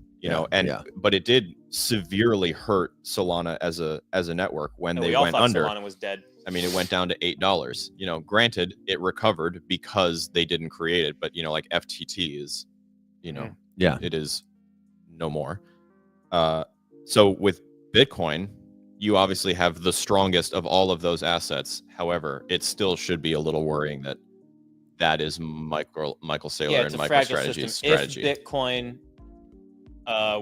But it did severely hurt Solana as a network when they went under. Solana was dead. I mean, it went down to $8. Granted, it recovered because they didn't create it, but like FTT is, it is no more. So with Bitcoin, you obviously have the strongest of all of those assets. However, it still should be a little worrying that is Michael Saylor and MicroStrategy's strategy. If Bitcoin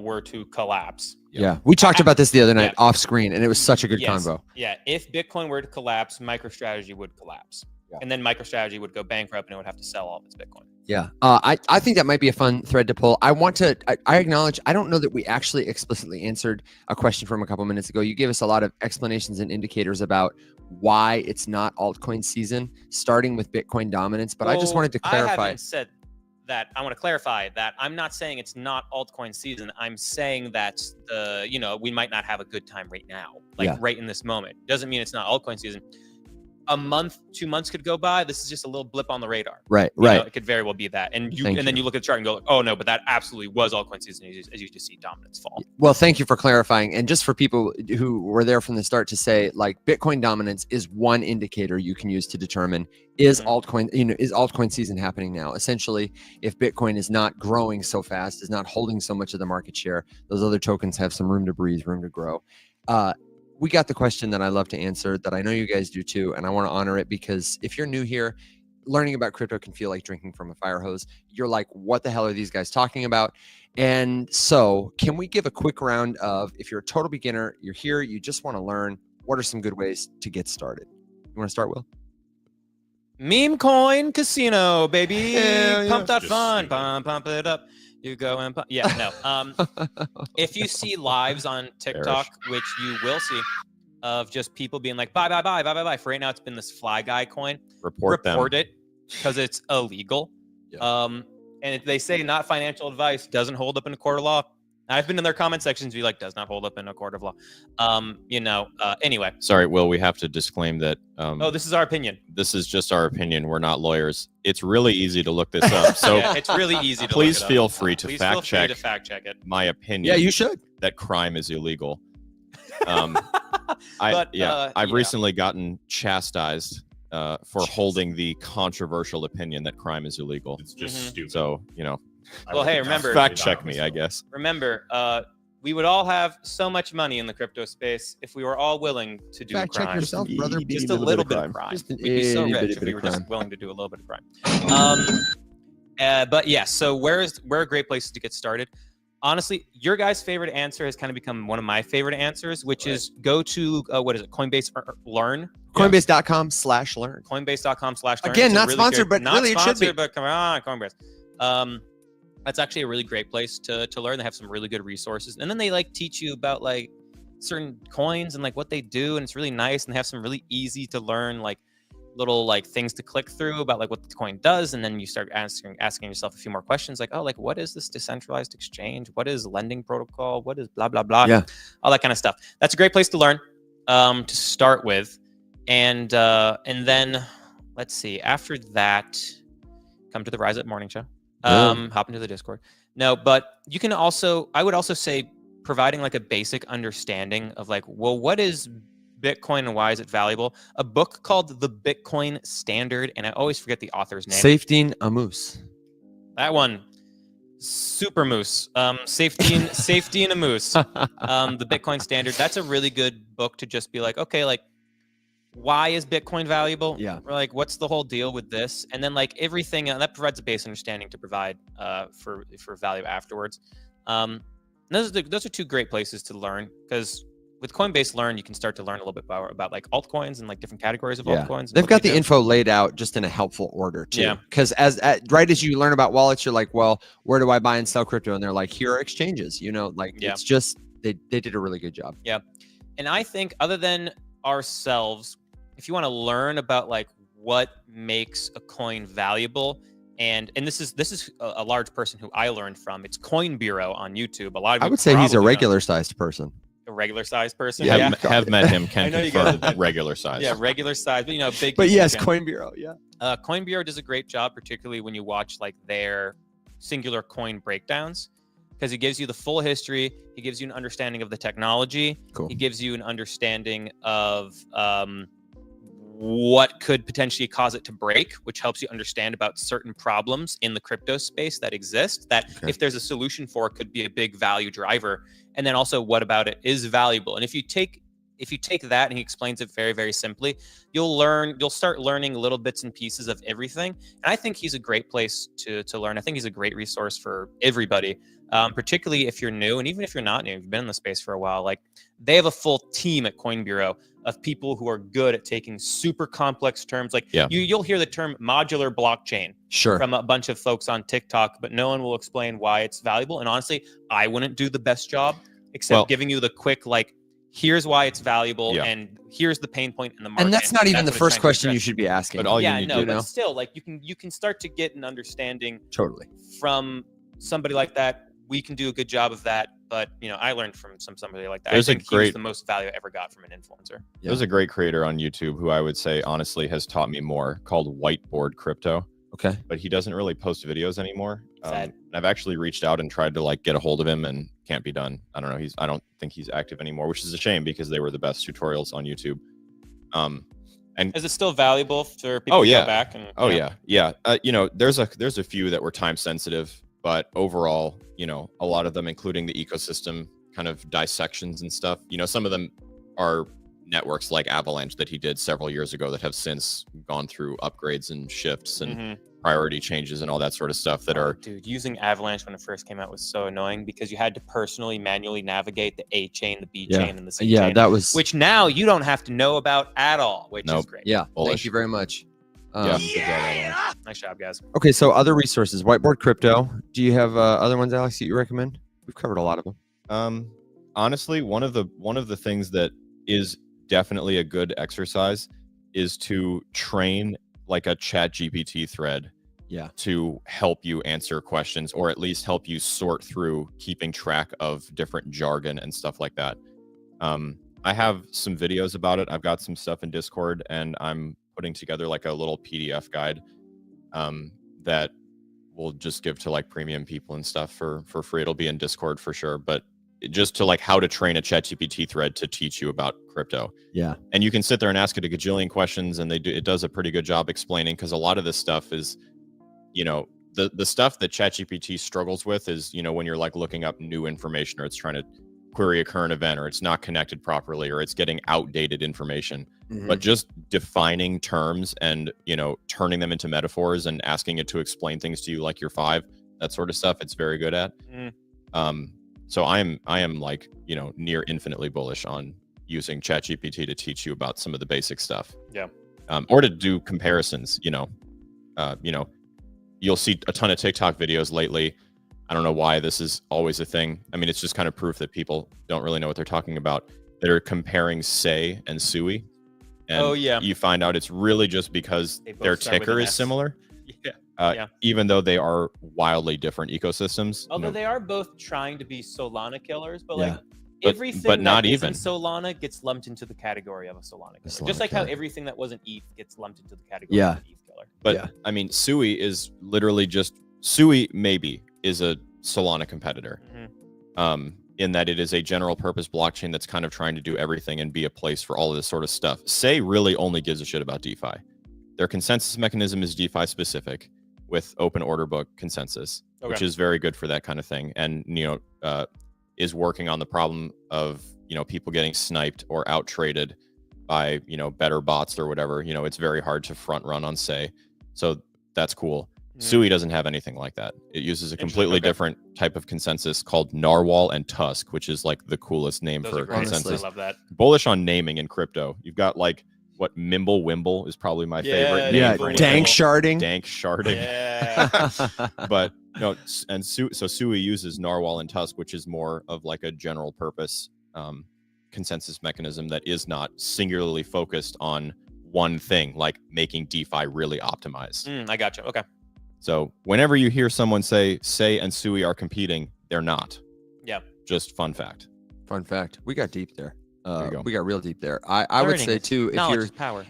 were to collapse. Yeah. We talked about this the other night off screen, and it was such a good convo. Yeah. If Bitcoin were to collapse, MicroStrategy would collapse. Yeah. And then MicroStrategy would go bankrupt and it would have to sell all of its Bitcoin. Yeah. I think that might be a fun thread to pull. I acknowledge, I don't know that we actually explicitly answered a question from a couple minutes ago. You gave us a lot of explanations and indicators about why it's not altcoin season, starting with Bitcoin dominance. But I just wanted to clarify. I haven't said that. I want to clarify that I'm not saying it's not altcoin season. I'm saying that we might not have a good time right now, right in this moment. Doesn't mean it's not altcoin season. A month, 2 months could go by. This is just a little blip on the radar. Right. It could very well be that. And then you look at the chart and go, oh no, but that absolutely was altcoin season as you just see dominance fall. Well, thank you for clarifying. And just for people who were there from the start to say, like, Bitcoin dominance is one indicator you can use to determine is altcoin season happening now. Essentially, if Bitcoin is not growing so fast, is not holding so much of the market share, those other tokens have some room to breathe, room to grow. We got the question that I love to answer, that I know you guys do too, and I want to honor it, because if you're new here, learning about crypto can feel like drinking from a fire hose. You're like, what the hell are these guys talking about? And so can we give a quick round of, if you're a total beginner, you're here, you just want to learn, what are some good ways to get started? You want to start, Will? Meme coin casino, baby. Yeah, Pump that fun. Pump it up. You go and pump. Yeah, no. If you see lives on TikTok, which you will see, of just people being like, buy. For right now, it's been this Fly Guy coin. Report it, because it's illegal. Yeah. And if they say not financial advice, doesn't hold up in a court of law. I've been in their comment sections, be like, does not hold up in a court of law. Anyway. Sorry, Will, we have to disclaim that. This is our opinion. This is just our opinion. We're not lawyers. It's really easy to look this up. So it's really easy to please look it feel up. free to Please fact feel check. Free to fact check it. My opinion. Yeah, you should. That crime is illegal. I've recently gotten chastised for holding the controversial opinion that crime is illegal. It's just stupid. So, Well, hey, remember, fact check me, I guess. Remember, we would all have so much money in the crypto space if we were all willing to do Fact check crime. yourself, brother. Just a little bit of crime. Just We'd be so rich if we were just willing to do a little bit of crime. But yeah, so where are great places to get started? Honestly, your guys' favorite answer has kind of become one of my favorite answers, which is go to Coinbase Learn. Coinbase.com/learn. Coinbase.com/learn. Again, not sponsored, but really it should be. But come on, Coinbase. That's actually a really great place to learn. They have some really good resources, and then they teach you about certain coins and what they do, and it's really nice. And they have some really easy to learn little things to click through about what the coin does, and then you start asking yourself a few more questions what is this decentralized exchange? What is lending protocol? What is blah blah blah? Yeah, all that kind of stuff. That's a great place to learn to start with, and then let's see. After that, come to the Rise Up Morning Show. Hop into the Discord. No, but you can also, I would also say, providing a basic understanding of what is Bitcoin and why is it valuable? A book called The Bitcoin Standard, and I always forget the author's name. Safedine Ammous. That one, super moose. Safety and a moose. The Bitcoin Standard. That's a really good book to just be like, okay, like, why is Bitcoin valuable? Yeah. Or like, what's the whole deal with this? And then like everything that provides a base understanding to provide for value afterwards. Those are two great places to learn, because with Coinbase Learn, you can start to learn a little bit about like altcoins and like different categories of altcoins. They've got the info laid out just in a helpful order too. Yeah. Because right as you learn about wallets, you're like, well, where do I buy and sell crypto? And they're like, here are exchanges. You know, like it's just they did a really good job. Yeah. And I think other than ourselves, if you want to learn about like what makes a coin valuable, and this is a large person who I learned from. It's Coin Bureau on YouTube. A lot of I would say he's a regular sized person. A regular sized person. Yeah, have met him. Can I know you confirm guys- regular size. Yeah, regular size, but big. But yes, fan. Coin Bureau. Yeah. Coin Bureau does a great job, particularly when you watch like their singular coin breakdowns, because he gives you the full history. He gives you an understanding of the technology. Cool. He gives you an understanding of what could potentially cause it to break, which helps you understand about certain problems in the crypto space that exist, that if there's a solution for, could be a big value driver. And then also what about it is valuable. And if you take that, and he explains it very, very simply, you'll start learning little bits and pieces of everything. And I think he's a great place to learn. I think he's a great resource for everybody, particularly if you're new. And even if you're not new, you've been in the space for a while, like they have a full team at Coin Bureau of people who are good at taking super complex terms. Like you'll hear the term modular blockchain from a bunch of folks on TikTok, but no one will explain why it's valuable. And honestly, I wouldn't do the best job except giving you the quick, like, here's why it's valuable, and here's the pain point in the market. And that's not even the first question you should be asking. But all you need to do, but still, like you can start to get an understanding totally from somebody like that. We can do a good job of that, but I learned from somebody like that. There's I think he was the most value I ever got from an influencer. There's a great creator on YouTube who I would say honestly has taught me more, called Whiteboard Crypto. Okay. But he doesn't really post videos anymore. I've actually reached out and tried to like get a hold of him, and can't be done. I don't know. I don't think he's active anymore, which is a shame because they were the best tutorials on YouTube. And is it still valuable for people to go back? And, there's a few that were time sensitive, but overall, a lot of them, including the ecosystem kind of dissections and stuff, some of them are networks like Avalanche that he did several years ago that have since gone through upgrades and shifts and priority changes and all that sort of stuff that are... Dude, using Avalanche when it first came out was so annoying because you had to personally manually navigate the A chain, the B chain, and the C chain. That was... Which now you don't have to know about at all, which is great. Yeah, thank you very much. Nice job, guys. Okay, so other resources, Whiteboard Crypto. Do you have other ones, Alex, that you recommend? We've covered a lot of them. Honestly, one of the things that is definitely a good exercise is to train like a ChatGPT thread to help you answer questions, or at least help you sort through keeping track of different jargon and stuff like that. I have some videos about it. I've got some stuff in Discord, and I'm putting together like a little PDF guide that we'll just give to like premium people and stuff for free. It'll be in Discord for sure, but just to like how to train a ChatGPT thread to teach you about crypto. Yeah. And you can sit there and ask it a gajillion questions, and it does a pretty good job explaining, because a lot of this stuff is, the stuff that ChatGPT struggles with is, when you're like looking up new information, or it's trying to query a current event, or it's not connected properly, or it's getting outdated information. But just defining terms and, turning them into metaphors and asking it to explain things to you like you're 5, that sort of stuff, it's very good at. So I am like, near infinitely bullish on using ChatGPT to teach you about some of the basic stuff. Yeah. Or to do comparisons, you'll see a ton of TikTok videos lately. I don't know why this is always a thing. I mean, it's just kind of proof that people don't really know what they're talking about. They're comparing Say and Sui. And you find out it's really just because their ticker is similar. Even though they are wildly different ecosystems. Although they are both trying to be Solana killers, but everything but not that even isn't Solana gets lumped into the category of a Solana killer. Just like how everything that wasn't ETH gets lumped into the category of an ETH killer. But I mean, Sui is literally just... Sui maybe is a Solana competitor. In that it is a general purpose blockchain that's kind of trying to do everything and be a place for all of this sort of stuff. Say really only gives a shit about DeFi. Their consensus mechanism is DeFi specific, with open order book consensus, which is very good for that kind of thing. And, is working on the problem of, people getting sniped or out traded by, better bots or whatever. It's very hard to front run on Say. So that's cool. Sui doesn't have anything like that. It uses a completely different type of consensus called Narwhal and Tusk, which is like the coolest name for consensus. I love that. Bullish on naming in crypto. You've got like what Mimble Wimble is probably my favorite name. Yeah, for Dank Sharding. Dank Sharding. Yeah. But and so Sui uses Narwhal and Tusk, which is more of like a general purpose consensus mechanism that is not singularly focused on one thing, like making DeFi really optimized. I gotcha. Okay. So whenever you hear someone say and Sui are competing, they're not. Yeah. Just fun fact. Fun fact. We got deep there. There you go. We got real deep there. I would say too,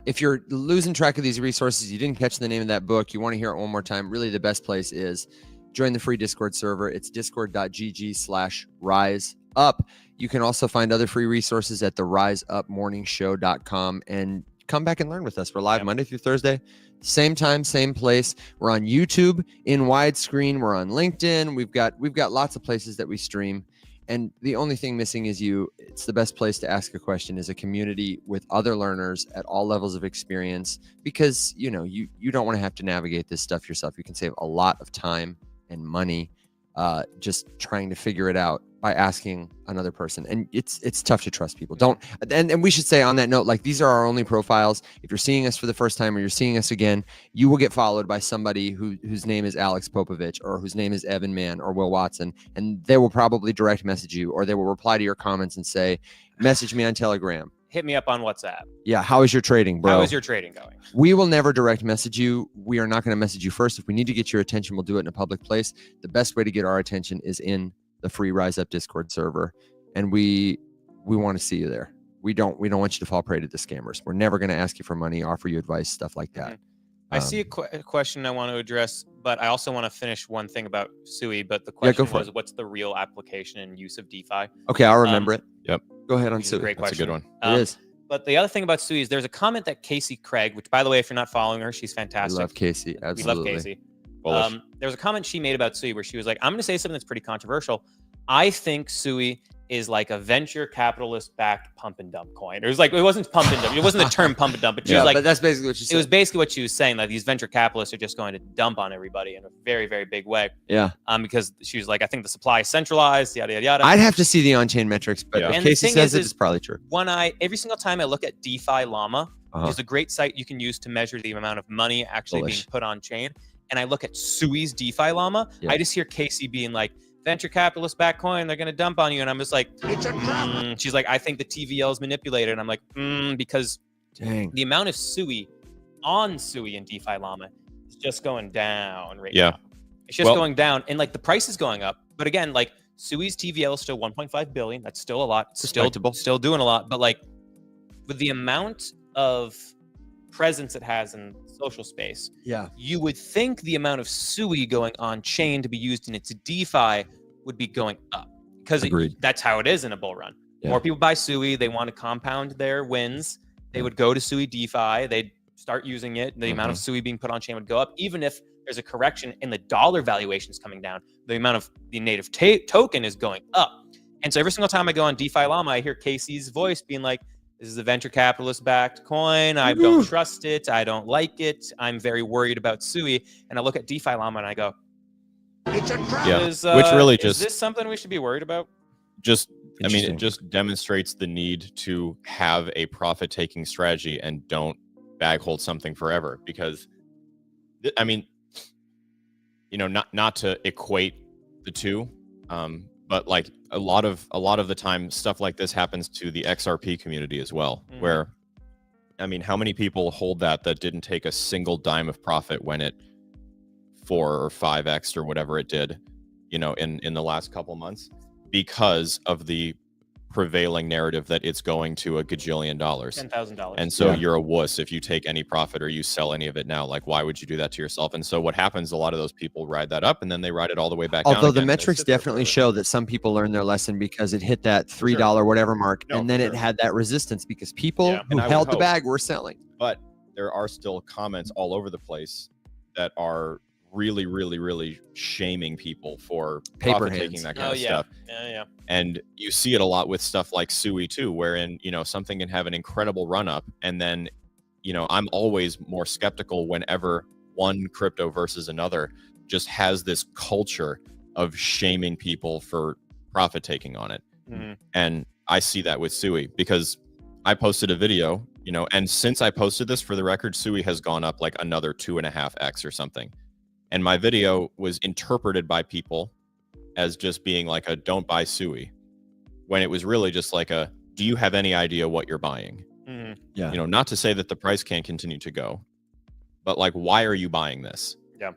if you're losing track of these resources, you didn't catch the name of that book, you want to hear it one more time, really the best place is join the free Discord server. It's discord.gg/riseup. You can also find other free resources at the riseupmorningshow.com and come back and learn with us. We're live Monday through Thursday, same time, same place. We're on YouTube in widescreen. We're on LinkedIn. We've got lots of places that we stream. And the only thing missing is you. It's the best place to ask a question, is a community with other learners at all levels of experience, because you don't want to have to navigate this stuff yourself. You can save a lot of time and money just trying to figure it out by asking another person. And it's tough to trust people. And we should say on that note, like, these are our only profiles. If you're seeing us for the first time or you're seeing us again, you will get followed by somebody whose name is Alex Popovich, or whose name is Evan Mann or Will Watson, and they will probably direct message you, or they will reply to your comments and say, message me on Telegram. Hit me up on WhatsApp. Yeah, how is your trading, bro? How is your trading going? We will never direct message you. We are not going to message you first. If we need to get your attention, we'll do it in a public place. The best way to get our attention is in the free Rise Up Discord server, and we want to see you there. We don't want you to fall prey to the scammers. We're never going to ask you for money, offer you advice, stuff like that. I see a question I want to address, but I also want to finish one thing about Sui. But the question was, what's the real application and use of DeFi? Okay, I'll remember it. Yep. Go ahead on Sui. Great question. That's a good one. It is. But the other thing about Sui is there's a comment that Casey Craig, which, by the way, if you're not following her, she's fantastic. I love Casey. Absolutely. We love Casey. Bullish. There was a comment she made about Sui where she was like, I'm going to say something that's pretty controversial. I think Sui is like a venture capitalist backed pump and dump coin. It wasn't pump and dump. It wasn't the term pump and dump, but she was like, but that's basically what she said. It was basically what she was saying. Like, these venture capitalists are just going to dump on everybody in a very, very big way. Yeah. Because she was like, I think the supply is centralized, yada, yada, yada. I'd have to see the on-chain metrics, but if Casey says it's probably true. Every single time I look at DeFi Llama, which is a great site you can use to measure the amount of money actually being put on chain, and I look at Sui's DeFi Llama, I just hear Casey being like, venture capitalist back coin, they're going to dump on you. And I'm just like, she's like, I think the TVL is manipulated. And I'm like, because the amount of Sui on Sui and DeFi Llama is just going down right now. It's just going down. And like, the price is going up. But again, like, Sui's TVL is still 1.5 billion. That's still a lot. It's still doing a lot. But like, with the amount of presence it has in social space, you would think the amount of Sui going on chain to be used in its DeFi would be going up, because that's how it is in a bull run. More people buy Sui, they want to compound their wins, they would go to Sui DeFi, they'd start using it, the amount of Sui being put on chain would go up. Even if there's a correction in the dollar valuations coming down, the amount of the native token is going up. And so every single time I go on DeFi Llama, I hear Casey's voice being like, this is a venture capitalist backed coin. I don't trust it. I don't like it. I'm very worried about Sui. And I look at DeFi Llama and I go, it's a trap. Yeah. Which really is this something we should be worried about? It just demonstrates the need to have a profit taking strategy and don't bag hold something forever, because not to equate the two, but like a lot of the time, stuff like this happens to the XRP community as well, where, how many people hold that didn't take a single dime of profit when it 4 or 5x or whatever it did, in the last couple months, because of the prevailing narrative that it's going to $1 gajillion, $10,000. And so you're a wuss if you take any profit or you sell any of it now. Like, why would you do that to yourself? And so what happens, a lot of those people ride that up and then they ride it all the way back down. Although the metrics definitely show that some people learned their lesson, because it hit that $3 whatever mark, and then it had that resistance because people who held the bag were selling. But there are still comments all over the place that are really, really, really shaming people for Paper profit taking, hands. that kind Oh of yeah, stuff. yeah. And you see it a lot with stuff like SUI too, wherein, you know, something can have an incredible run up. And then, you know, I'm always more skeptical whenever one crypto versus another just has this culture of shaming people for profit taking on it. Mhm. And I see that with SUI because I posted a video, you know, and since I posted this, for the record, SUI has gone up like another 2.5x or something. And my video was interpreted by people as just being like a don't buy SUI, when it was really just like a, do you have any idea what you're buying? Mhm. Yeah. You know, not to say that the price can't continue to go, but like, why are you buying this? Yeah.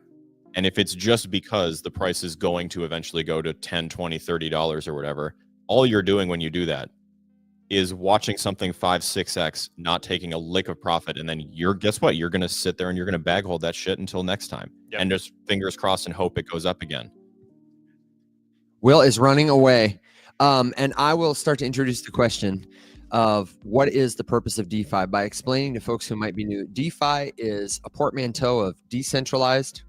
And if it's just because the price is going to eventually go to 10, 20, $30 or whatever, all you're doing when you do that is watching something 5, 6x, not taking a lick of profit. And then guess what? You're going to sit there and you're going to bag hold that shit until next time. Yep. And just fingers crossed and hope it goes up again. Will is running away. And I will start to introduce the question of what is the purpose of DeFi by explaining to folks who might be new. DeFi is a portmanteau of decentralized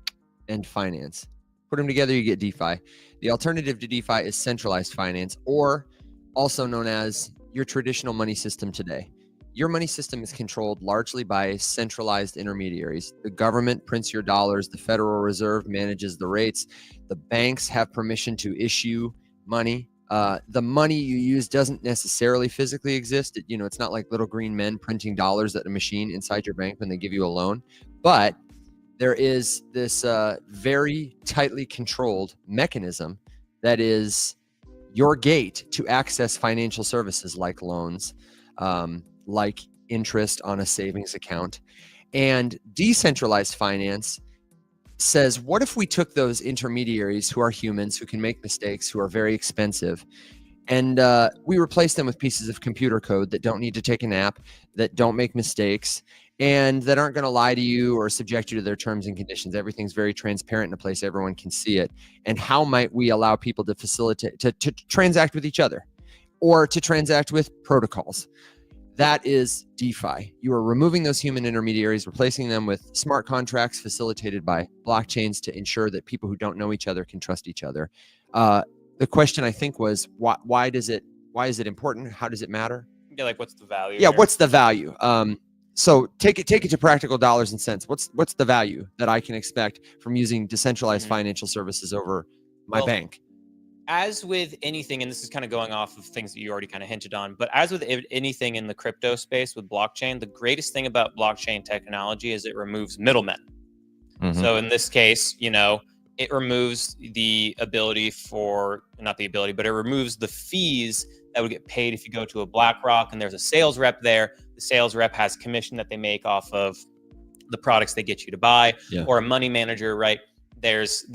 and finance. Put them together, you get DeFi. The alternative to DeFi is centralized finance, or also known as your traditional money system today. Your money system is controlled largely by centralized intermediaries. The government prints your dollars. The Federal Reserve manages the rates. The banks have permission to issue money. The money you use doesn't necessarily physically exist. It's not like little green men printing dollars at a machine inside your bank when they give you a loan. But there is this very tightly controlled mechanism that is your gate to access financial services like loans, like interest on a savings account. And decentralized finance says, what if we took those intermediaries who are humans, who can make mistakes, who are very expensive, and we replace them with pieces of computer code that don't need to take a nap, that don't make mistakes, and that aren't going to lie to you or subject you to their terms and conditions. Everything's very transparent in a place everyone can see it. And how might we allow people to facilitate, to transact with each other, or to transact with protocols? That is DeFi. You are removing those human intermediaries, replacing them with smart contracts facilitated by blockchains to ensure that people who don't know each other can trust each other. The question, I think, was why is it important? How does it matter? Yeah, like what's the value? Yeah, here? what's the value? So take it to practical dollars and cents. What's the value that I can expect from using decentralized financial services over my bank? As with anything, and this is kind of going off of things that you already kind of hinted on, but as with anything in the crypto space with blockchain, the greatest thing about blockchain technology is it removes middlemen. Mm-hmm. So in this case, it removes the ability for, not the ability, but it removes the fees that would get paid if you go to a BlackRock and there's a sales rep there. The sales rep has commission that they make off of the products they get you to buy, or a money manager, right? There's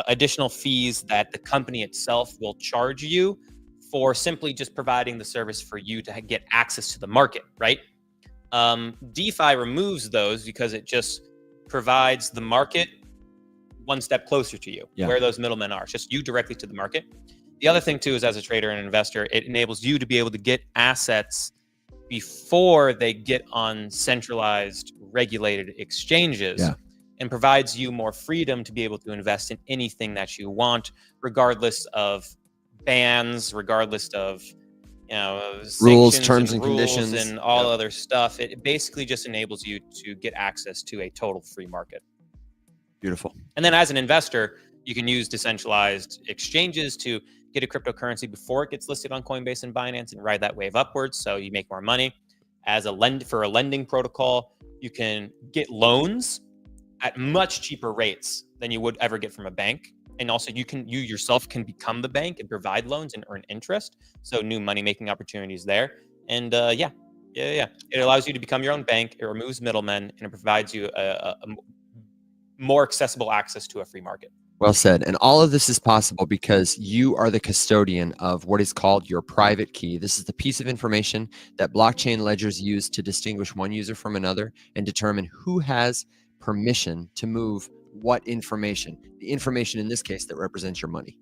additional fees that the company itself will charge you for simply just providing the service for you to get access to the market, right? DeFi removes those because it just provides the market one step closer to you, where those middlemen are. It's just you directly to the market. The other thing too is, as a trader and investor, it enables you to be able to get assets before they get on centralized regulated exchanges, and provides you more freedom to be able to invest in anything that you want, regardless of bans, regardless of rules, terms and conditions, and all other stuff. It basically just enables you to get access to a total free market. Beautiful. And then as an investor, you can use decentralized exchanges to get a cryptocurrency before it gets listed on Coinbase and Binance and ride that wave upwards, so you make more money. As a lending protocol, you can get loans at much cheaper rates than you would ever get from a bank. And also you yourself can become the bank and provide loans and earn interest. So new money making opportunities there. And it allows you to become your own bank. It removes middlemen and it provides you a more accessible access to a free market. Well said. And all of this is possible because you are the custodian of what is called your private key. This is the piece of information that blockchain ledgers use to distinguish one user from another and determine who has permission to move what information. The information in this case that represents your money.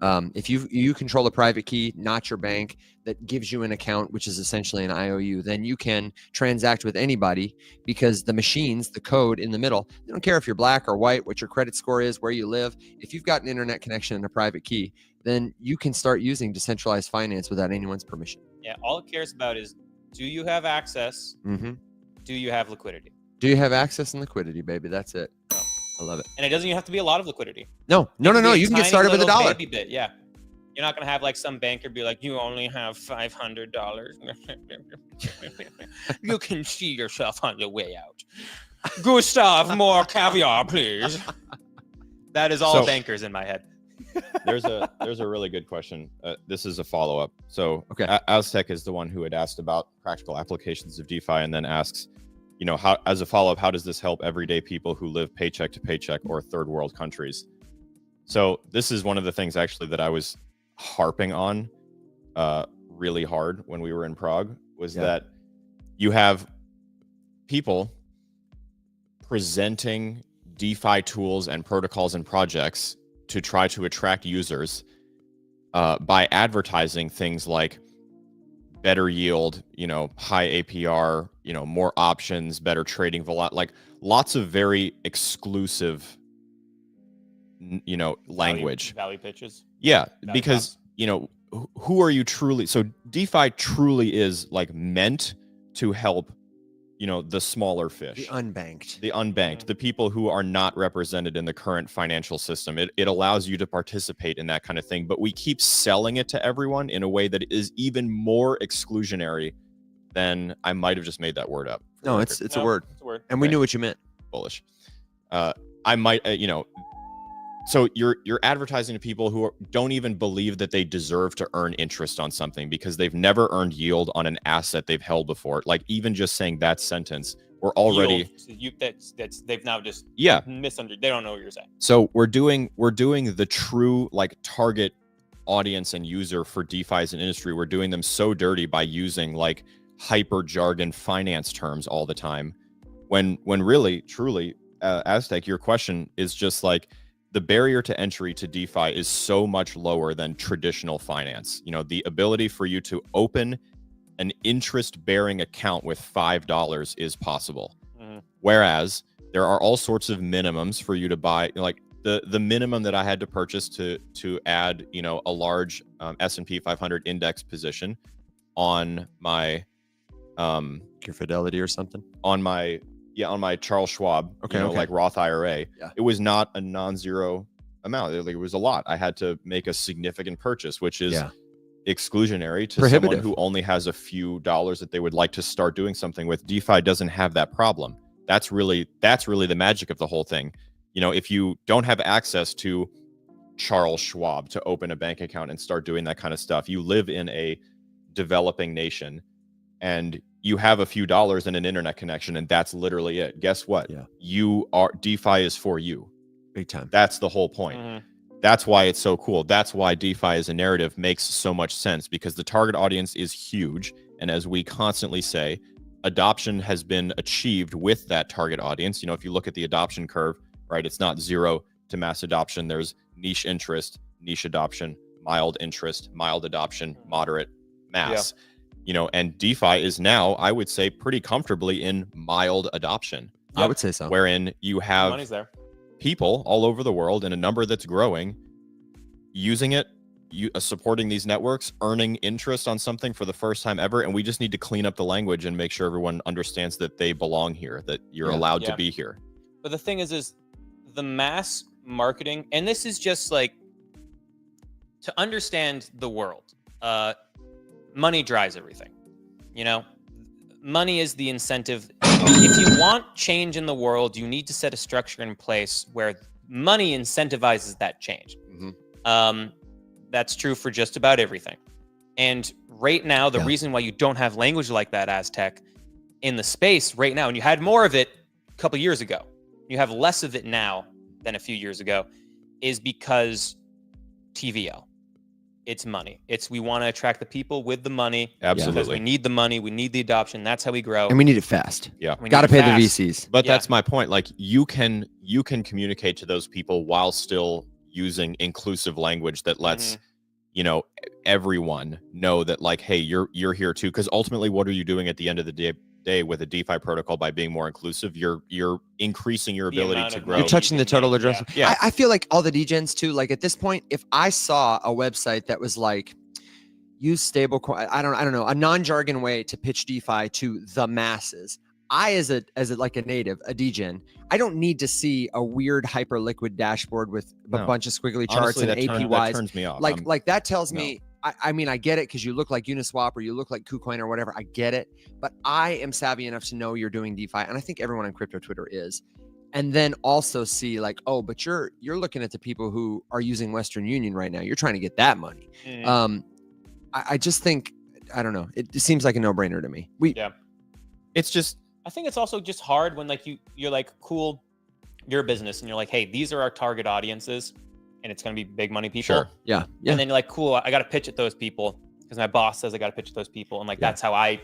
If you control a private key, not your bank, that gives you an account, which is essentially an IOU, then you can transact with anybody, because the machines, the code in the middle, they don't care if you're black or white, what your credit score is, where you live. If you've got an internet connection and a private key, then you can start using decentralized finance without anyone's permission. Yeah, all it cares about is, do you have access? Mm-hmm. Do you have liquidity? Do you have access and liquidity, baby? That's it. No. I love it. And it doesn't even have to be a lot of liquidity. No. You can get started with $1. Baby bit, yeah. You're not going to have like some banker be like, you only have $500. You can see yourself on the way out. Gustav, more caviar, please. That is all So- bankers in my head. There's a really good question. This is a follow-up. So Okay. Aztec is the one who had asked about practical applications of DeFi, and then asks, how, as a follow-up, how does this help everyday people who live paycheck to paycheck or third world countries? So this is one of the things actually that I was harping on really hard when we were in Prague, was that you have people presenting DeFi tools and protocols and projects to try to attract users by advertising things like better yield, high APR, more options, better trading velocity, like lots of very exclusive, language. Value pitches. Yeah, Value because, who are you truly? So DeFi truly is like meant to help, the smaller fish. The unbanked. The people who are not represented in the current financial system. It allows you to participate in that kind of thing, but we keep selling it to everyone in a way that is even more exclusionary than I might have just made that word up. No, it's a word. It's a word. And we Okay. knew what you meant. Bullish. I might, so you're advertising to people who don't even believe that they deserve to earn interest on something because they've never earned yield on an asset they've held before. Like even just saying that sentence, we're already They've now just misunderstood. They don't know what you're saying. So we're doing the true like target audience and user for DeFi as an industry. We're doing them so dirty by using like hyper jargon finance terms all the time, when really truly Aztec, your question is just like, the barrier to entry to DeFi is so much lower than traditional finance. The ability for you to open an interest-bearing account with $5 is possible. Mm-hmm. Whereas there are all sorts of minimums for you to buy. Like the minimum that I had to purchase to add, a large S&P 500 index position on my Your Fidelity or something. on my Charles Schwab, Okay. like Roth IRA. Yeah. It was not a non-zero amount. It was a lot. I had to make a significant purchase, which is exclusionary to someone Prohibitive. who only has a few dollars that they would like to start doing something with. DeFi doesn't have that problem. That's really the magic of the whole thing. If you don't have access to Charles Schwab to open a bank account and start doing that kind of stuff, you live in a developing nation and you have a few dollars and an internet connection, and that's literally it. Guess what? Yeah. DeFi is for you. Big time. That's the whole point. Mm-hmm. That's why it's so cool. That's why DeFi as a narrative makes so much sense, because the target audience is huge. And as we constantly say, adoption has been achieved with that target audience. If you look at the adoption curve, right, it's not zero to mass adoption. There's niche interest, niche adoption, mild interest, mild adoption, moderate, mass. And DeFi is now, I would say, pretty comfortably in mild adoption. I would say so. Wherein you have Money's there. people all over the world in a number that's growing, using it, supporting these networks, earning interest on something for the first time ever. And we just need to clean up the language and make sure everyone understands that they belong here, that you're allowed to be here. But the thing is the mass marketing, and this is just like to understand the world. Money drives everything. Money is the incentive. If you want change in the world, you need to set a structure in place where money incentivizes that change. Mm-hmm. That's true for just about everything. And right now, the reason why you don't have language like that, Aztec, in the space right now, and you had more of it a couple years ago, you have less of it now than a few years ago, is because TVL. It's money. We want to attract the people with the money. Absolutely. Because we need the money. We need the adoption. That's how we grow. And we need it fast. Yeah. We Got to need it pay the fast. VCs. But that's my point. Like you can communicate to those people while still using inclusive language that lets Mm-hmm. you know, everyone know that like, hey, you're here too. Because ultimately, what are you doing at the end of the day with a DeFi protocol by being more inclusive? You're increasing your The ability amount to of grow. You're money touching you the can total make, addressable. Yeah. I feel like all the degens too. Like at this point, if I saw a website that was like use stablecoin, I don't know, a non-jargon way to pitch DeFi to the masses. I as a like a native, a degen, I don't need to see a weird hyperliquid dashboard with a No. bunch of squiggly charts Honestly, and that APYs. turns me off. Like that tells no. me. I mean, I get it because you look like Uniswap or you look like KuCoin or whatever. I get it, but I am savvy enough to know you're doing DeFi, and I think everyone on crypto Twitter is. And then also see like, oh, but you're looking at the people who are using Western Union right now. You're trying to get that money. Mhm. I just think, I don't know. It seems like a no-brainer to me. It's just, I think it's also just hard when like you're like, cool, you're a business and you're like, hey, these are our target audiences and it's going to be big money people. Sure. Yeah. And then you're like, cool, I got to pitch at those people because my boss says I got to pitch at those people. And like, that's how I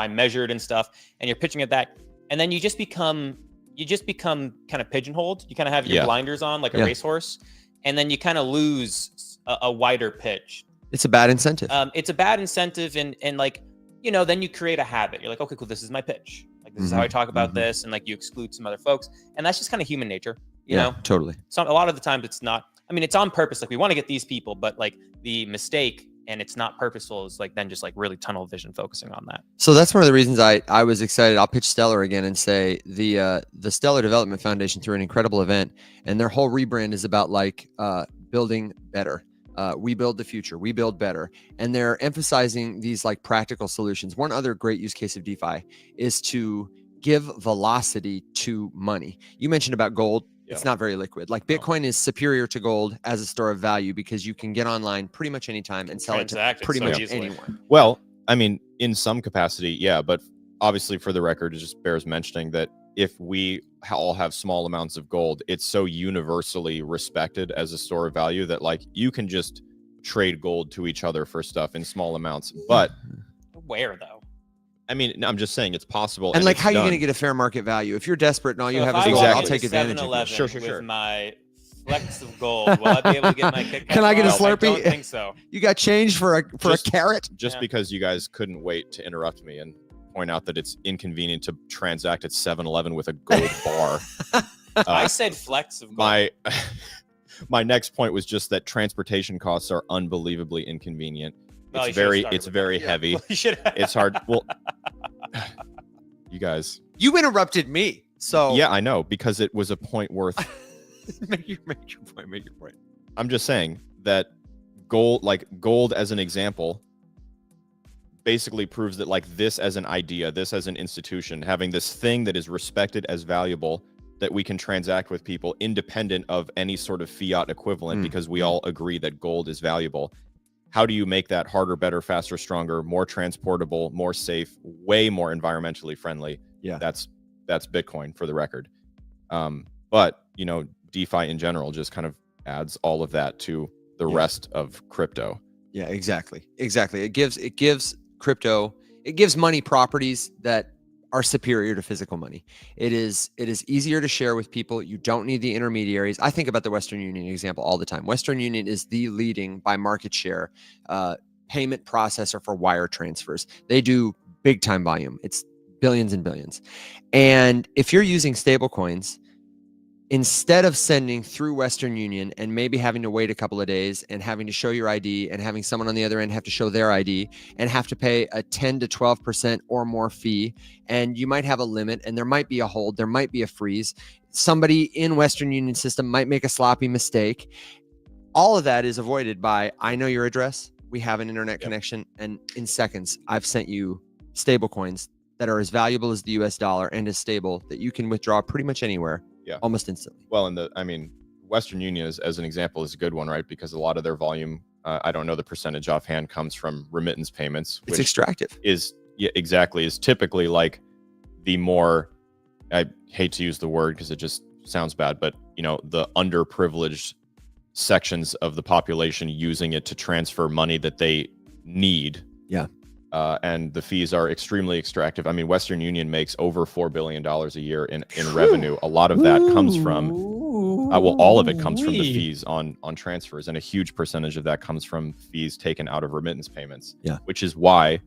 measured and stuff. And you're pitching at that. And then you just become kind of pigeonholed. You kind of have your blinders on like a racehorse. And then you kind of lose a wider pitch. It's a bad incentive. It's a bad incentive. And like, you know, then you create a habit. You're like, okay, cool, this is my pitch. Like, this is how I talk about this. And like, you exclude some other folks. And that's just kind of human nature, you know? Totally. So a lot of the times it's not, I mean, it's on purpose. Like we want to get these people, but like the mistake and it's not purposeful is like then just like really tunnel vision focusing on that. So that's one of the reasons I was excited. I'll pitch Stellar again and say the Stellar Development Foundation threw an incredible event, and their whole rebrand is about like building better. We build the future. We build better. And they're emphasizing these like practical solutions. One other great use case of DeFi is to give velocity to money. You mentioned about gold. It's not very liquid. Like Bitcoin is superior to gold as a store of value because you can get online pretty much anytime and sell it to pretty much anyone. Well, I mean, in some capacity, yeah, but obviously for the record, it just bears mentioning that if we all have small amounts of gold, it's so universally respected as a store of value that like you can just trade gold to each other for stuff in small amounts. But where though? I mean, I'm just saying it's possible. And like, how are you going to get a fair market value? If you're desperate and all you have is gold, I'll take advantage of it. Sure. With my flecks of gold, will I be able to get my Kit Kat? Can I get a Slurpee? I don't think so. You got change for a carrot? Just because you guys couldn't wait to interrupt me and point out that it's inconvenient to transact at 7-Eleven with a gold bar. I said flecks of gold. My next point was just that transportation costs are unbelievably inconvenient. It's very heavy. Well, it's hard. Well, you guys. You interrupted me. So yeah, I know, because it was a point worth. Make your point. I'm just saying that gold as an example basically proves that like this as an idea, this as an institution, having this thing that is respected as valuable that we can transact with people independent of any sort of fiat equivalent because we all agree that gold is valuable. How do you make that harder, better, faster, stronger, more transportable, more safe, way more environmentally friendly? Yeah, that's Bitcoin for the record. But you know, DeFi in general just kind of adds all of that to the rest of crypto. Yeah, exactly. It gives crypto, it gives money properties that are superior to physical money. It is easier to share with people. You don't need the intermediaries. I think about the Western Union example all the time. Western Union is the leading by market share payment processor for wire transfers. They do big time volume. It's billions and billions. And if you're using stable coins, instead of sending through Western Union and maybe having to wait a couple of days and having to show your ID and having someone on the other end have to show their ID and have to pay a 10 to 12% or more fee, and you might have a limit and there might be a hold, there might be a freeze, somebody in Western Union system might make a sloppy mistake. All of that is avoided by, I know your address, we have an internet connection, and in seconds, I've sent you stable coins that are as valuable as the US dollar and as stable that you can withdraw pretty much anywhere. Yeah, almost instantly. Well, Western Union as an example is a good one, right? Because a lot of their volume, I don't know the percentage offhand, comes from remittance payments. It's extractive. Is typically like the more, I hate to use the word because it just sounds bad, but you know, the underprivileged sections of the population using it to transfer money that they need. Yeah. And the fees are extremely extractive. I mean, Western Union makes over $4 billion a year in revenue. A lot of that comes from Well, all of it comes from the Ooh-wee. fees on transfers, and a huge percentage of that comes from fees taken out of remittance payments. Yeah. Which is why,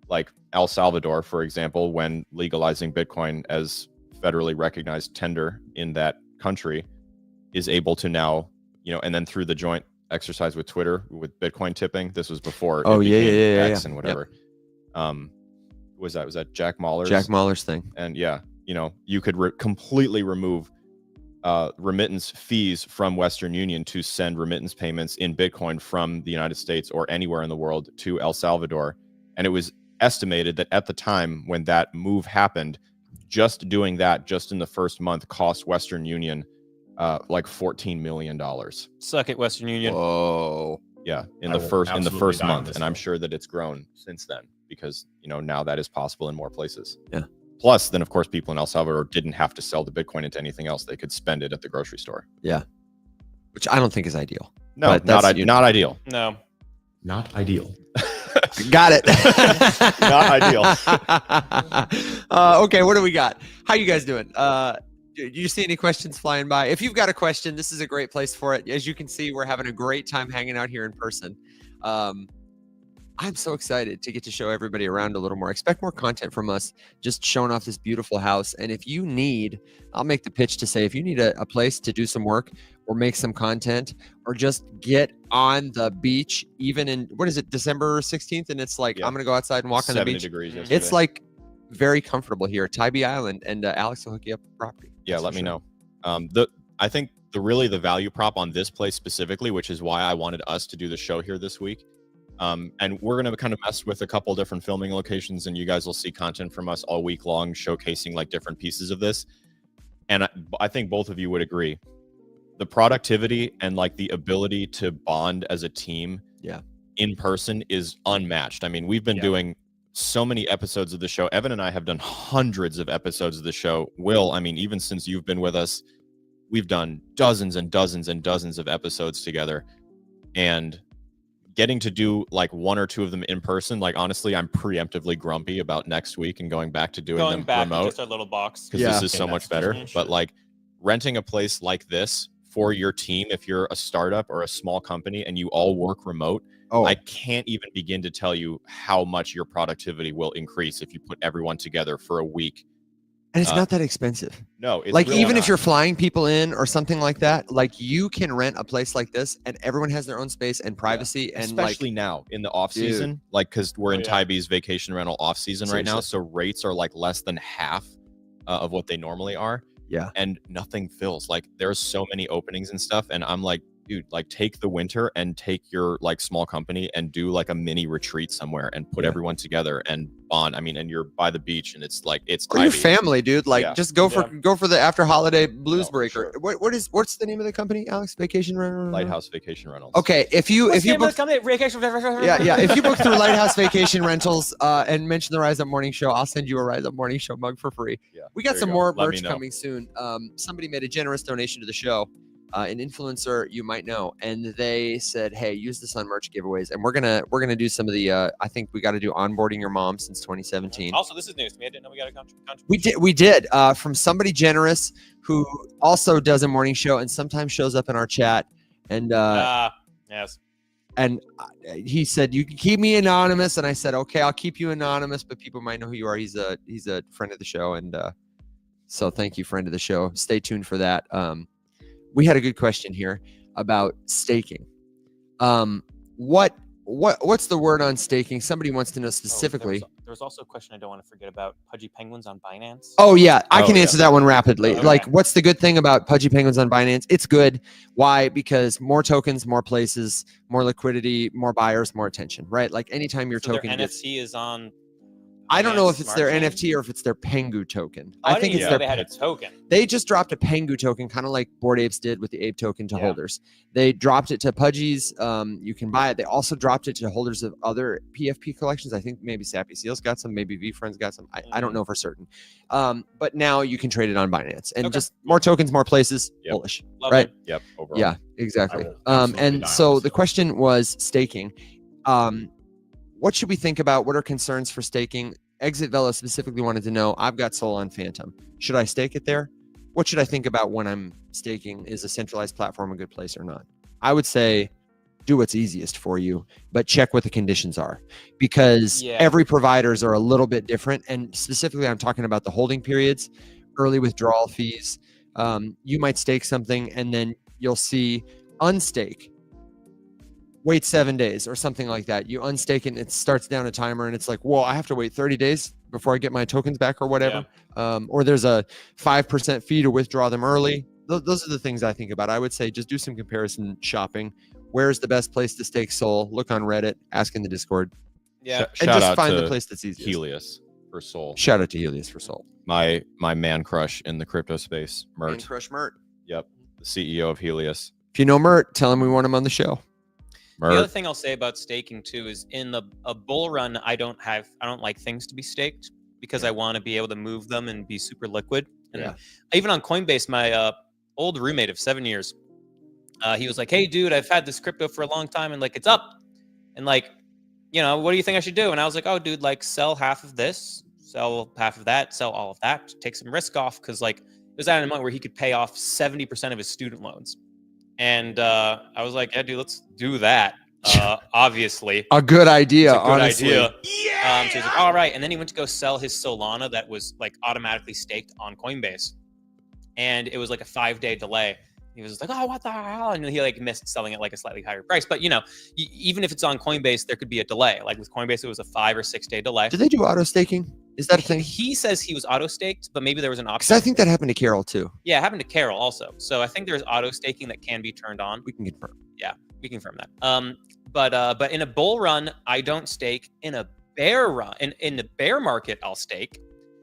like El Salvador, for example, when legalizing Bitcoin as federally recognized tender in that country, is able to now, and then through the joint exercise with Twitter with Bitcoin tipping, this was before Oh, it yeah, became yeah, X yeah. and whatever. Was that Jack Mahler's? Jack Mahler's thing. And yeah, you could completely remove remittance fees from Western Union to send remittance payments in Bitcoin from the United States or anywhere in the world to El Salvador. And it was estimated that at the time when that move happened, just doing that just in the first month cost Western Union like $14 million. Suck it, Western Union. Whoa. Yeah, in I the will first absolutely die on month, this and I'm hill. sure that it's grown since then because now that is possible in more places. Yeah. Plus, then of course, people in El Salvador didn't have to sell the Bitcoin into anything else; they could spend it at the grocery store. Yeah. Which I don't think is ideal. No, But that's- not ideal. No. Not ideal. Got it. Not ideal. Okay, what do we got? How you guys doing? Do you see any questions flying by? If you've got a question, this is a great place for it. As you can see, we're having a great time hanging out here in person. I'm so excited to get to show everybody around a little more. Expect more content from us, just showing off this beautiful house. And if you need, I'll make the pitch to say, if you need a place to do some work or make some content or just get on the beach, even in, what is it, December 16th? And it's like, Yeah. I'm going to go outside and walk on the 70 beach. degrees. It's It's yesterday. like very comfortable here at Tybee Island, and Alex will hook you up with property. Yeah, That's let for me sure. know. I think the value prop on this place specifically, which is why I wanted us to do the show here this week. And we're going to kind of mess with a couple different filming locations, and you guys will see content from us all week long showcasing like different pieces of this. And I think both of you would agree. The productivity and like the ability to bond as a team in person is unmatched. I mean, we've been doing so many episodes of the show. Evan and I have done hundreds of episodes of the show. Will, I mean, even since you've been with us, we've done dozens and dozens and dozens of episodes together. And getting to do like one or two of them in person, like honestly, I'm preemptively grumpy about next week and going back to doing Going them back to remote just our little box. because this is so Yeah, much that's better. bullshit. But like renting a place like this for your team, if you're a startup or a small company and you all work remote, I can't even begin to tell you how much your productivity will increase if you put everyone together for a week. And it's not that expensive. No, it's Like really even if not. you're flying people in or something like that, like you can rent a place like this and everyone has their own space and privacy and especially now in the off season, like because we're in Tybee's vacation rental off season right now, so rates are like less than half of what they normally are. Yeah. And nothing fills. Like there's so many openings and stuff, and I'm like, dude, like take the winter and take your like small company and do like a mini retreat somewhere and put everyone together and bond. I mean, and you're by the beach and it's like it's or your Tybee. family, dude. Like Yeah. just go for the after holiday blues No, breaker. sure. What's the name of the company, Alex? Vacation Rental? Lighthouse Vacation Rentals. Okay, if you book, if you book through Lighthouse Vacation Rentals and mention the Rise Up Morning Show, I'll send you a Rise Up Morning Show mug for free. Yeah, We got there some you go. more Let me merch know. coming soon. Somebody made a generous donation to the show, an influencer you might know, and they said, "Hey, use this on merch giveaways." And we're gonna do some of the. I think we got to do onboarding your mom since 2017. Also, this is news to me. I didn't know we got a contribution. We did from somebody generous who also does a morning show and sometimes shows up in our chat. And Yes. and he said, "You can keep me anonymous." And I said, "Okay, I'll keep you anonymous, but people might know who you are." He's a friend of the show, and so thank you, friend of the show. Stay tuned for that. We had a good question here about staking. What's the word on staking? Somebody wants to know specifically. There's also a question I don't want to forget about Pudgy Penguins on Binance. Oh yeah, I Oh, can yeah. answer that one rapidly. Okay. Like, what's the good thing about Pudgy Penguins on Binance? It's good. Why? Because more tokens, more places, more liquidity, more buyers, more attention. Right? Like anytime your So their token gets, NFT is on. I don't know Binance if it's Smart their Chain? NFT or if it's their Pengu token. Oh, I didn't think it's even know their. they had a token. They just dropped a Pengu token, kind of like Bored Apes did with the Ape token to Yeah. holders. They dropped it to Pudgy's. You can buy it. They also dropped it to holders of other PFP collections. I think maybe Sappy Seals got some, maybe V Friends got some. I don't know for certain. But now you can trade it on Binance, and Okay. just more tokens, more places. Yep. Bullish, Lovely. right? Yep. Overall. Yeah, exactly. I will absolutely die And on so this the hill. question was staking. What should we think about? What are concerns for staking? Exit Velo specifically wanted to know, I've got Sol on Phantom. Should I stake it there? what should I think about when I'm staking? Is a centralized platform a good place or not? I would say do what's easiest for you, but check what the conditions are, because every providers are a little bit different. And specifically, I'm talking about the holding periods, early withdrawal fees. You might stake something and then you'll see unstake, wait 7 days or something like that. You unstake it and it starts down a timer and it's like, whoa, I have to wait 30 days before I get my tokens back or whatever. Or there's a 5% fee to withdraw them early. Those are the things I think about. I would say just do some comparison shopping. Where's the best place to stake Sol? Look on Reddit, ask in the Discord. Yeah. And just find the place that's easiest. Helios for Sol. Shout out to Helios for Sol. My man crush in the crypto space, Mert. Man crush Mert. Yep. The CEO of Helios. If you know Mert, tell him we want him on the show. Mert. The other thing I'll say about staking too is in a bull run, I don't like things to be staked because I want to be able to move them and be super liquid. And even on Coinbase, my old roommate of 7 years, he was like, "Hey, dude, I've had this crypto for a long time, and like it's up, and like, you know, what do you think I should do?" And I was like, "Oh, dude, like sell half of this, sell half of that, sell all of that, take some risk off," because like it was at a moment where he could pay off 70% of his student loans, and I was like, "Yeah, dude, let's do that." Obviously, a good idea. It's a good honestly. idea. So he's like, "All right," and then he went to go sell his Solana that was like automatically staked on Coinbase, and it was like a 5-day delay. He was like, "Oh, what the hell?" And he like missed selling it like a slightly higher price. But you know, even if it's on Coinbase, there could be a delay. Like with Coinbase, it was a 5 or 6 day delay. Do they do auto staking? Is that a thing? He says he was auto staked, but maybe there was an option. Because I think that happened to Carol too. Yeah, it happened to Carol also. So I think there's auto staking that can be turned on. We can confirm. Yeah, we can confirm that. But in a bull run, I don't stake. In a bear run, in the bear market, I'll stake.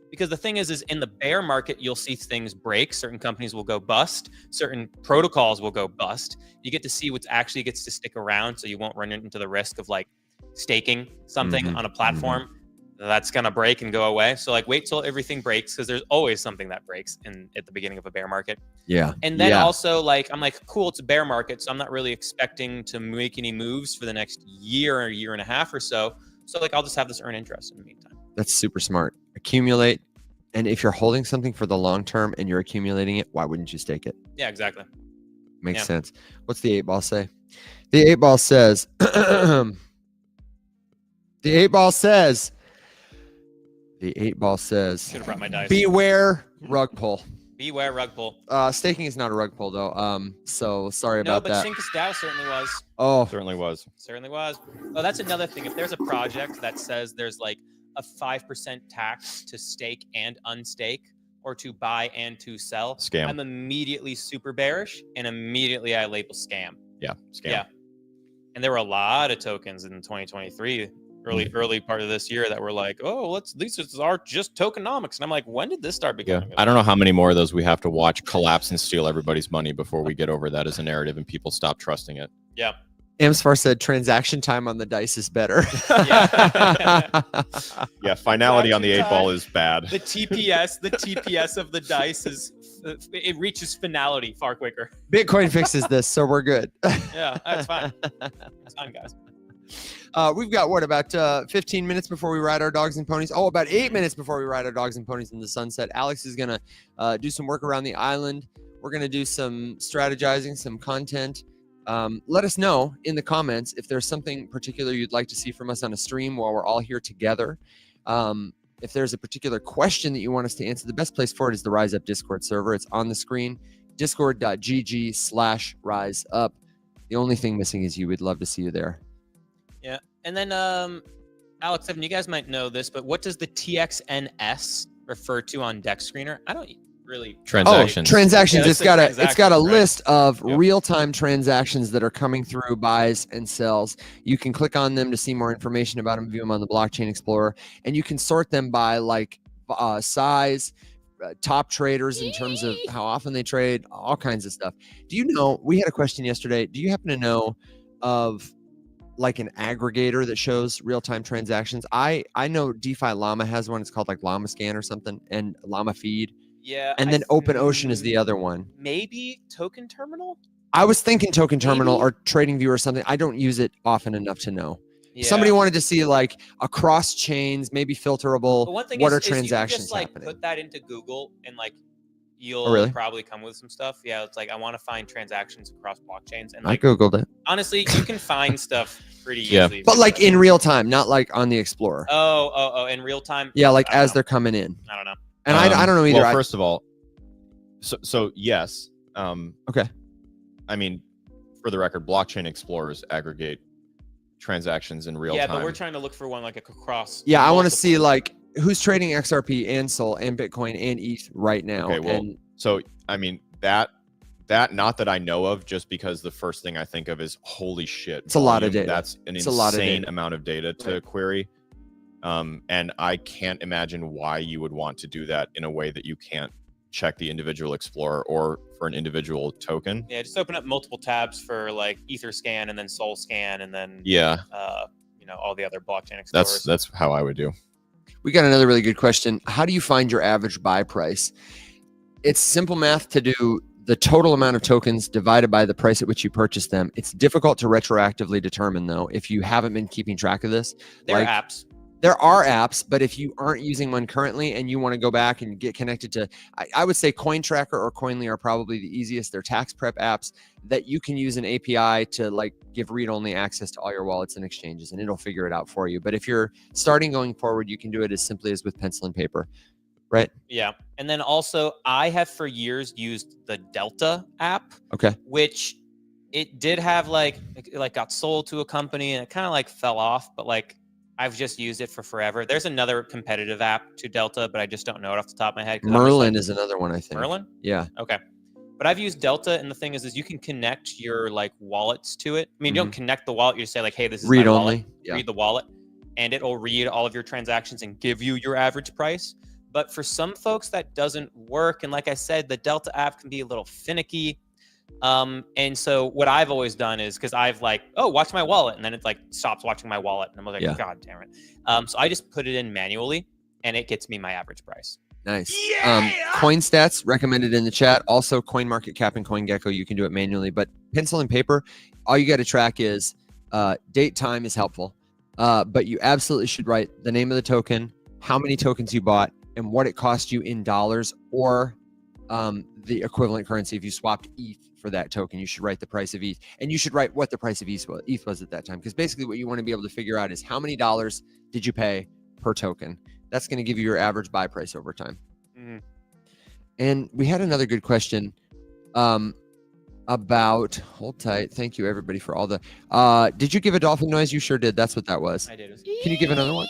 Because the thing is in the bear market, you'll see things break. Certain companies will go bust. Certain protocols will go bust. You get to see what actually gets to stick around, so you won't run into the risk of like staking something on a platform that's gonna break and go away. So like wait till everything breaks, because there's always something that breaks at the beginning of a bear market. Yeah. And then also like I'm like, cool, it's a bear market, so I'm not really expecting to make any moves for the next year or year and a half or so. So like I'll just have this earn interest in the meantime. That's super smart. Accumulate. And if you're holding something for the long term and you're accumulating it, why wouldn't you stake it? Yeah, exactly. Makes sense. What's the 8-ball say? The 8-ball says, the 8-ball says, Should have brought my dice. beware rug pull. Beware rug pull. Staking is not a rug pull though. So sorry about that. No, but Shinkus DAO certainly was. Oh, Certainly was. Certainly was. Oh, that's another thing. If there's a project that says there's like a 5% tax to stake and unstake, or to buy and to sell, Scam. I'm immediately super bearish, and immediately I label scam. Yeah. Scam. Yeah. And there were a lot of tokens in 2023, early part of this year, that were like, "Oh, these are just tokenomics," and I'm like, when did this start becoming? I don't know how many more of those we have to watch collapse and steal everybody's money before we get over that as a narrative and people stop trusting it. Yeah. Amsfar said transaction time on the dice is better. Yeah, finality on the 8-ball is bad. The TPS of the dice it reaches finality far quicker. Bitcoin fixes this, so we're good. Yeah, that's fine. That's fine, guys. We've got about 15 minutes before we ride our dogs and ponies. Oh, about 8 minutes before we ride our dogs and ponies in the sunset. Alex is gonna do some work around the island. We're gonna do some strategizing, some content. Let us know in the comments if there's something particular you'd like to see from us on a stream while we're all here together. If there's a particular question that you want us to answer, the best place for it is the Rise Up Discord server. It's on the screen, discord.gg/riseup. The only thing missing is you. We'd love to see you there. Yeah. And then, Alex, Evan, you guys might know this, but what does the TXNS refer to on Dex Screener? I don't really. Transactions. Oh, transactions. Yeah, it's got a transactions, list of Yep. real-time transactions that are coming through, buys and sells. You can click on them to see more information about them, view them on the Blockchain Explorer, and you can sort them by like size, top traders in terms of how often they trade, all kinds of stuff. Do you know, we had a question yesterday. Do you happen to know of like an aggregator that shows real-time transactions? I know DeFi Llama has one. It's called like Llama Scan or something, and Llama Feed. Yeah. And then Open Ocean is the other one. Maybe Token Terminal? I was thinking Token Terminal Maybe. or Trading View or something. I don't use it often enough to know. Yeah. Somebody wanted to see like across chains, maybe filterable. But one thing What is, are transactions you just like happening? put that into Google and like you'll really? probably come with some stuff. Yeah, it's like I want to find transactions across blockchains, and I like googled it, honestly, you can find stuff pretty Yeah. easily. but like in real time, not like on the Explorer. Oh, in real time. Yeah, like I don't as know. they're coming in. I don't know. And I don't know either. Well, first of all, so yes. Okay. I mean, for the record, blockchain explorers aggregate transactions in real Yeah, time. but we're trying to look for one like across. Yeah, I want to multiple- see like who's trading XRP and Sol and Bitcoin and ETH right now. Okay, well, and so I mean that not that I know of, just because the first thing I think of is holy shit. It's a lot of volume. data. That's an It's a lot of insane data. amount of data to Right. query. And I can't imagine why you would want to do that in a way that you can't check the individual explorer or for an individual token. Yeah, just open up multiple tabs for like Etherscan and then Solscan and then Yeah, all the other blockchain explorers. that's how I would do. we got another really good question. How do you find your average buy price? It's simple math to do the total amount of tokens divided by the price at which you purchase them. It's difficult to retroactively determine though if you haven't been keeping track of this. There like, are apps. There are apps, but if you aren't using one currently and you want to go back and get connected to, I would say CoinTracker or Coinly are probably the easiest. They're tax prep apps that you can use an API to like give read-only access to all your wallets and exchanges, and it'll figure it out for you. But if you're starting going forward, you can do it as simply as with pencil and paper, right? Yeah. And then also I have for years used the Delta app, Okay. which it did have it got sold to a company and it kind of like fell off, but like I've just used it for forever. There's another competitive app to Delta, but I just don't know it off the top of my head. Merlin is another one, I think. Merlin? Yeah. Okay. But I've used Delta, and the thing is you can connect your like wallets to it. I mean, you don't connect the wallet. You just say like, hey, this is Read my only. wallet. Yeah. Read the wallet, and it'll read all of your transactions and give you your average price. But for some folks, that doesn't work. And like I said, the Delta app can be a little finicky. And so what I've always done is because I've like, oh, watch my wallet, and then it like stops watching my wallet, and I'm like, Yeah. God damn it. So I just put it in manually, and it gets me my average price. Nice. CoinStats recommended in the chat. Also, CoinMarketCap and CoinGecko, you can do it manually. But pencil and paper, all you got to track is date, time is helpful. But you absolutely should write the name of the token, how many tokens you bought, and what it cost you in dollars or the equivalent currency. If you swapped ETH for that token, you should write the price of ETH. And you should write what the price of ETH was at that time. Because basically what you want to be able to figure out is how many dollars did you pay per token. That's going to give you your average buy price over time. Mhm. And we had another good question about, hold tight. Thank you everybody for all the, did you give a dolphin noise? You sure did. That's what that was. I did. Can you give another one?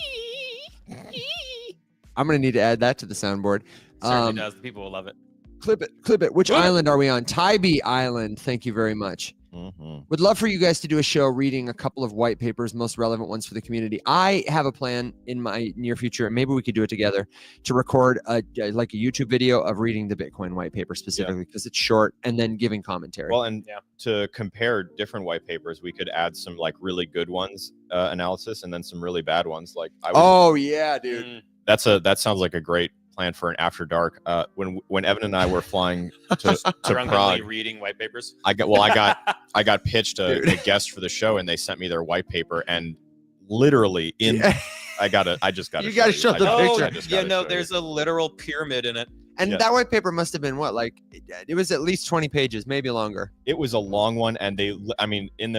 I'm going to need to add that to the soundboard. Certainly does. The people will love it. Clip it. Which Clip it. island are we on? Tybee Island. Thank you very much. Mhm. Would love for you guys to do a show reading a couple of white papers, most relevant ones for the community. I have a plan in my near future, and maybe we could do it together, to record like a YouTube video of reading the Bitcoin white paper specifically because it's short, and then giving commentary. Well, and Yeah. to compare different white papers, we could add some like really good ones analysis, and then some really bad ones. Like oh yeah, dude. Mm. that sounds like a great plan for an after dark. When Evan and I were flying to Drunkenly Prague, reading white papers. I got pitched a guest for the show, and they sent me their white paper, and literally I just got You gotta show the picture. Yeah, no, there's a literal pyramid in it. And Yeah. that white paper must have been what, like, it was at least 20 pages, maybe longer. It was a long one, and in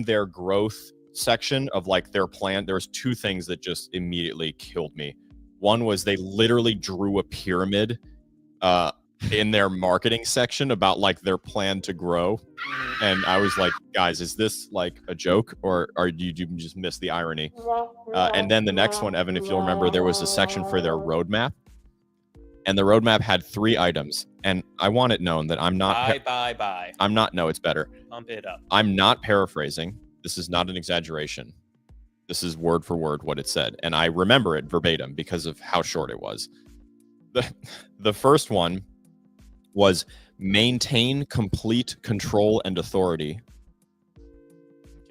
their growth section of like their plan, there was two things that just immediately killed me. One was they literally drew a pyramid in their marketing section about like their plan to grow, and I was like, guys, is this like a joke, or did you just miss the irony? And then the next one, Evan, if you'll remember, there was a section for their roadmap, and the roadmap had 3 items, and I want it known that I'm not Bye. no, it's better. Pump it up. I'm not paraphrasing. This is not an exaggeration. This is word for word what it said, and I remember it verbatim because of how short it was. The first one was maintain complete control and authority.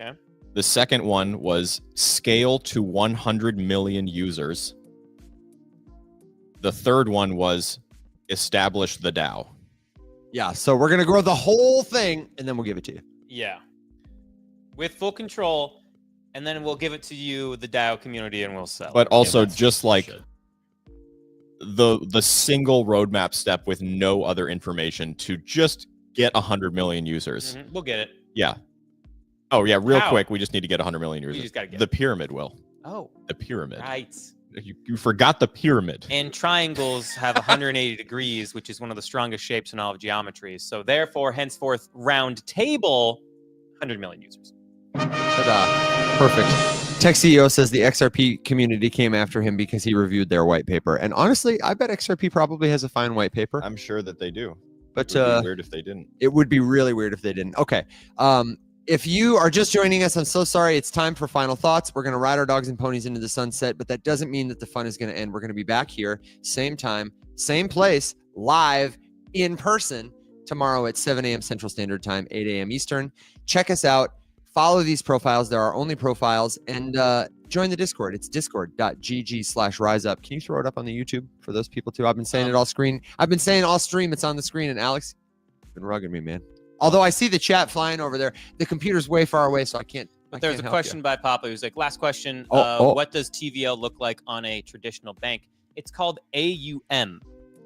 Okay. The second one was scale to 100 million users. The third one was establish the DAO. Yeah, so we're gonna grow the whole thing, and then we'll give it to you. Yeah. With full control, and then we'll give it to you, the DAO community, and we'll sell. But it. also, Yeah, that's just like shit. the single roadmap step with no other information to just get 100 million users. Mhm. We'll get it. Yeah. Oh yeah, real How? quick, we just need to get 100 million users. just gotta get the it. pyramid will. Oh, The pyramid. right. You forgot the pyramid. And triangles have 180 degrees, which is one of the strongest shapes in all of geometry. So therefore, henceforth, round table, 100 million users. Ta-da. Perfect. Tech CEO says the XRP community came after him because he reviewed their white paper. And honestly, I bet XRP probably has a fine white paper. I'm sure that they do. But It would be weird if they didn't. it would be really weird if they didn't. Okay. If you are just joining us, I'm so sorry. It's time for final thoughts. We're going to ride our dogs and ponies into the sunset, but that doesn't mean that the fun is going to end. We're going to be back here, same time, same place, live in person tomorrow at 7 a.m. Central Standard Time, 8 a.m. Eastern. Check us out. Follow these profiles. There are only profiles. And join the Discord. It's discord.gg/riseup. Can you throw it up on the YouTube for those people too? I've been saying it all screen. I've been saying all stream. It's on the screen. And Alex, you've been rugging me, man. Although I see the chat flying over there, the computer's way far away, so I can't. But there's a question by Papa who's like, last question. Oh. What does TVL look like on a traditional bank? It's called AUM,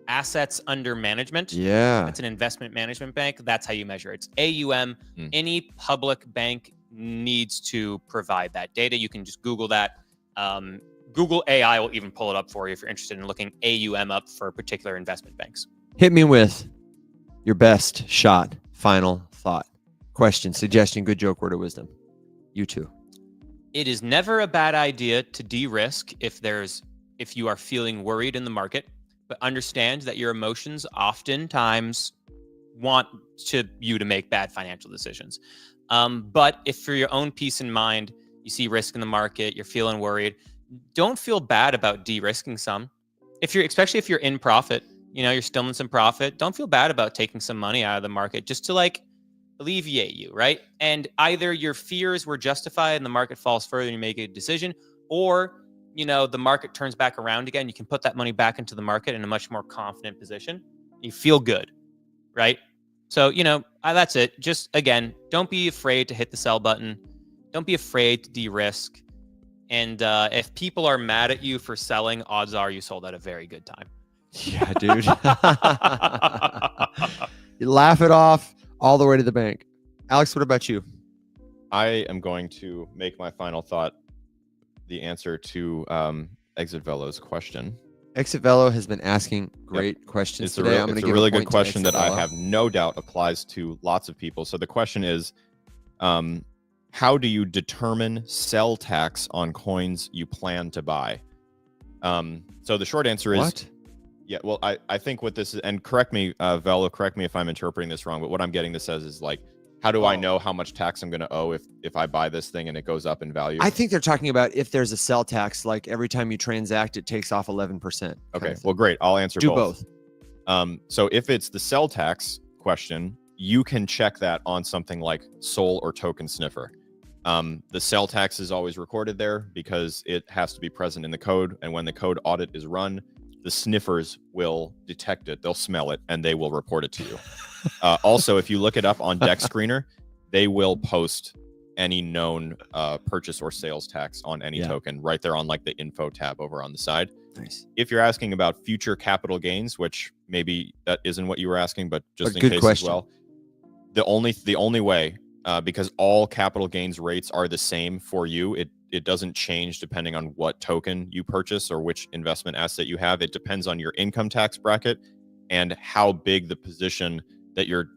Assets Under Management. Yeah. It's an investment management bank. That's how you measure it. It's AUM. Any public bank needs to provide that data. You can just Google that. Google AI will even pull it up for you if you're interested in looking AUM up for particular investment banks. Hit me with your best shot. Final thought, question, suggestion, good joke, word of wisdom. You too. It is never a bad idea to de-risk if you are feeling worried in the market, but understand that your emotions oftentimes want you to make bad financial decisions. But if for your own peace of mind, you see risk in the market, you're feeling worried, don't feel bad about de-risking some. Especially if you're in profit, you're still in some profit, don't feel bad about taking some money out of the market just to alleviate you, right? And either your fears were justified and the market falls further and you make a decision, or, the market turns back around again. You can put that money back into the market in a much more confident position. You feel good, right? So, that's it. Just, again, don't be afraid to hit the sell button. Don't be afraid to de-risk. And if people are mad at you for selling, odds are you sold at a very good time. Yeah, dude. You laugh it off all the way to the bank. Alex, what about you? I am going to make my final thought the answer to Exit Velo's question. Exit Velo has been asking great questions today. It's a really good question that I have no doubt applies to lots of people. So the question is, how do you determine sell tax on coins you plan to buy? So the short answer is, what? Yeah, well, I think what this is, and correct me, Velo, correct me if I'm interpreting this wrong, but what I'm getting this as is how do I know how much tax I'm going to owe if I buy this thing and it goes up in value? I think they're talking about if there's a sell tax, like every time you transact, it takes off 11%. Okay, well, great. I'll answer Do both. So if it's the sell tax question, you can check that on something like Sol or Token Sniffer. The sell tax is always recorded there because it has to be present in the code. And when the code audit is run, the sniffers will detect it, they'll smell it, and they will report it to you. Also, if you look it up on Deck Screener, they will post any known purchase or sales tax on any token right there on the info tab over on the side. Nice. If you're asking about future capital gains, which maybe that isn't what you were asking, but just in case question. as well, the only way, because all capital gains rates are the same for you, it doesn't change depending on what token you purchase or which investment asset you have. It depends on your income tax bracket and how big the position that you're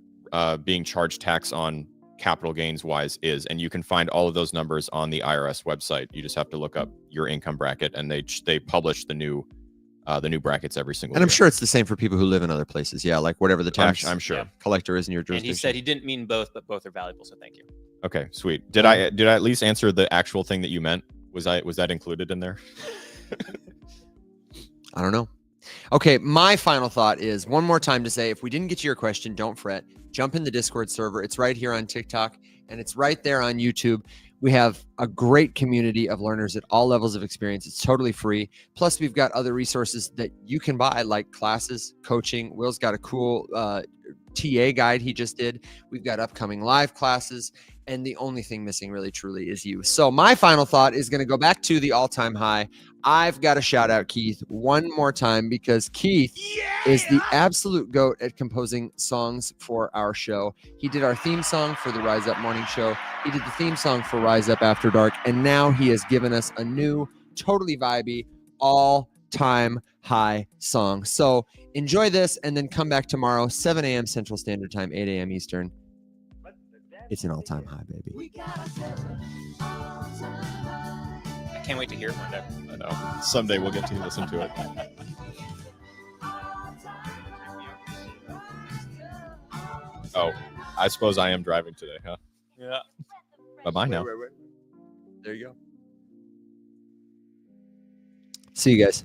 being charged tax on capital gains wise is. And you can find all of those numbers on the IRS website. You just have to look up your income bracket, and they publish the new brackets every single year. And I'm sure it's the same for people who live in other places. Yeah, like whatever the tax I'm sure collector is in your jurisdiction. And he said he didn't mean both, but both are valuable. So thank you. Okay, sweet. Did I at least answer the actual thing that you meant? Was that included in there? I don't know. Okay, my final thought is one more time to say, if we didn't get to your question, don't fret. Jump in the Discord server. It's right here on TikTok, and it's right there on YouTube. We have a great community of learners at all levels of experience. It's totally free. Plus, we've got other resources that you can buy, like classes, coaching. Will's got a cool TA guide he just did. We've got upcoming live classes. And the only thing missing really truly is you. So my final thought is going to go back to the all-time high. I've got to shout out Keith one more time because Keith is the absolute GOAT at composing songs for our show. He did our theme song for the Rise Up Morning Show. He did the theme song for Rise Up After Dark. And now he has given us a new, totally vibey, all-time high song. So enjoy this and then come back tomorrow, 7 a.m. Central Standard Time, 8 a.m. Eastern. It's an all-time high, baby. I can't wait to hear it one day. I know. Someday we'll get to listen to it. Oh, I suppose I am driving today, huh? Yeah. Bye-bye now. Wait. There you go. See you guys.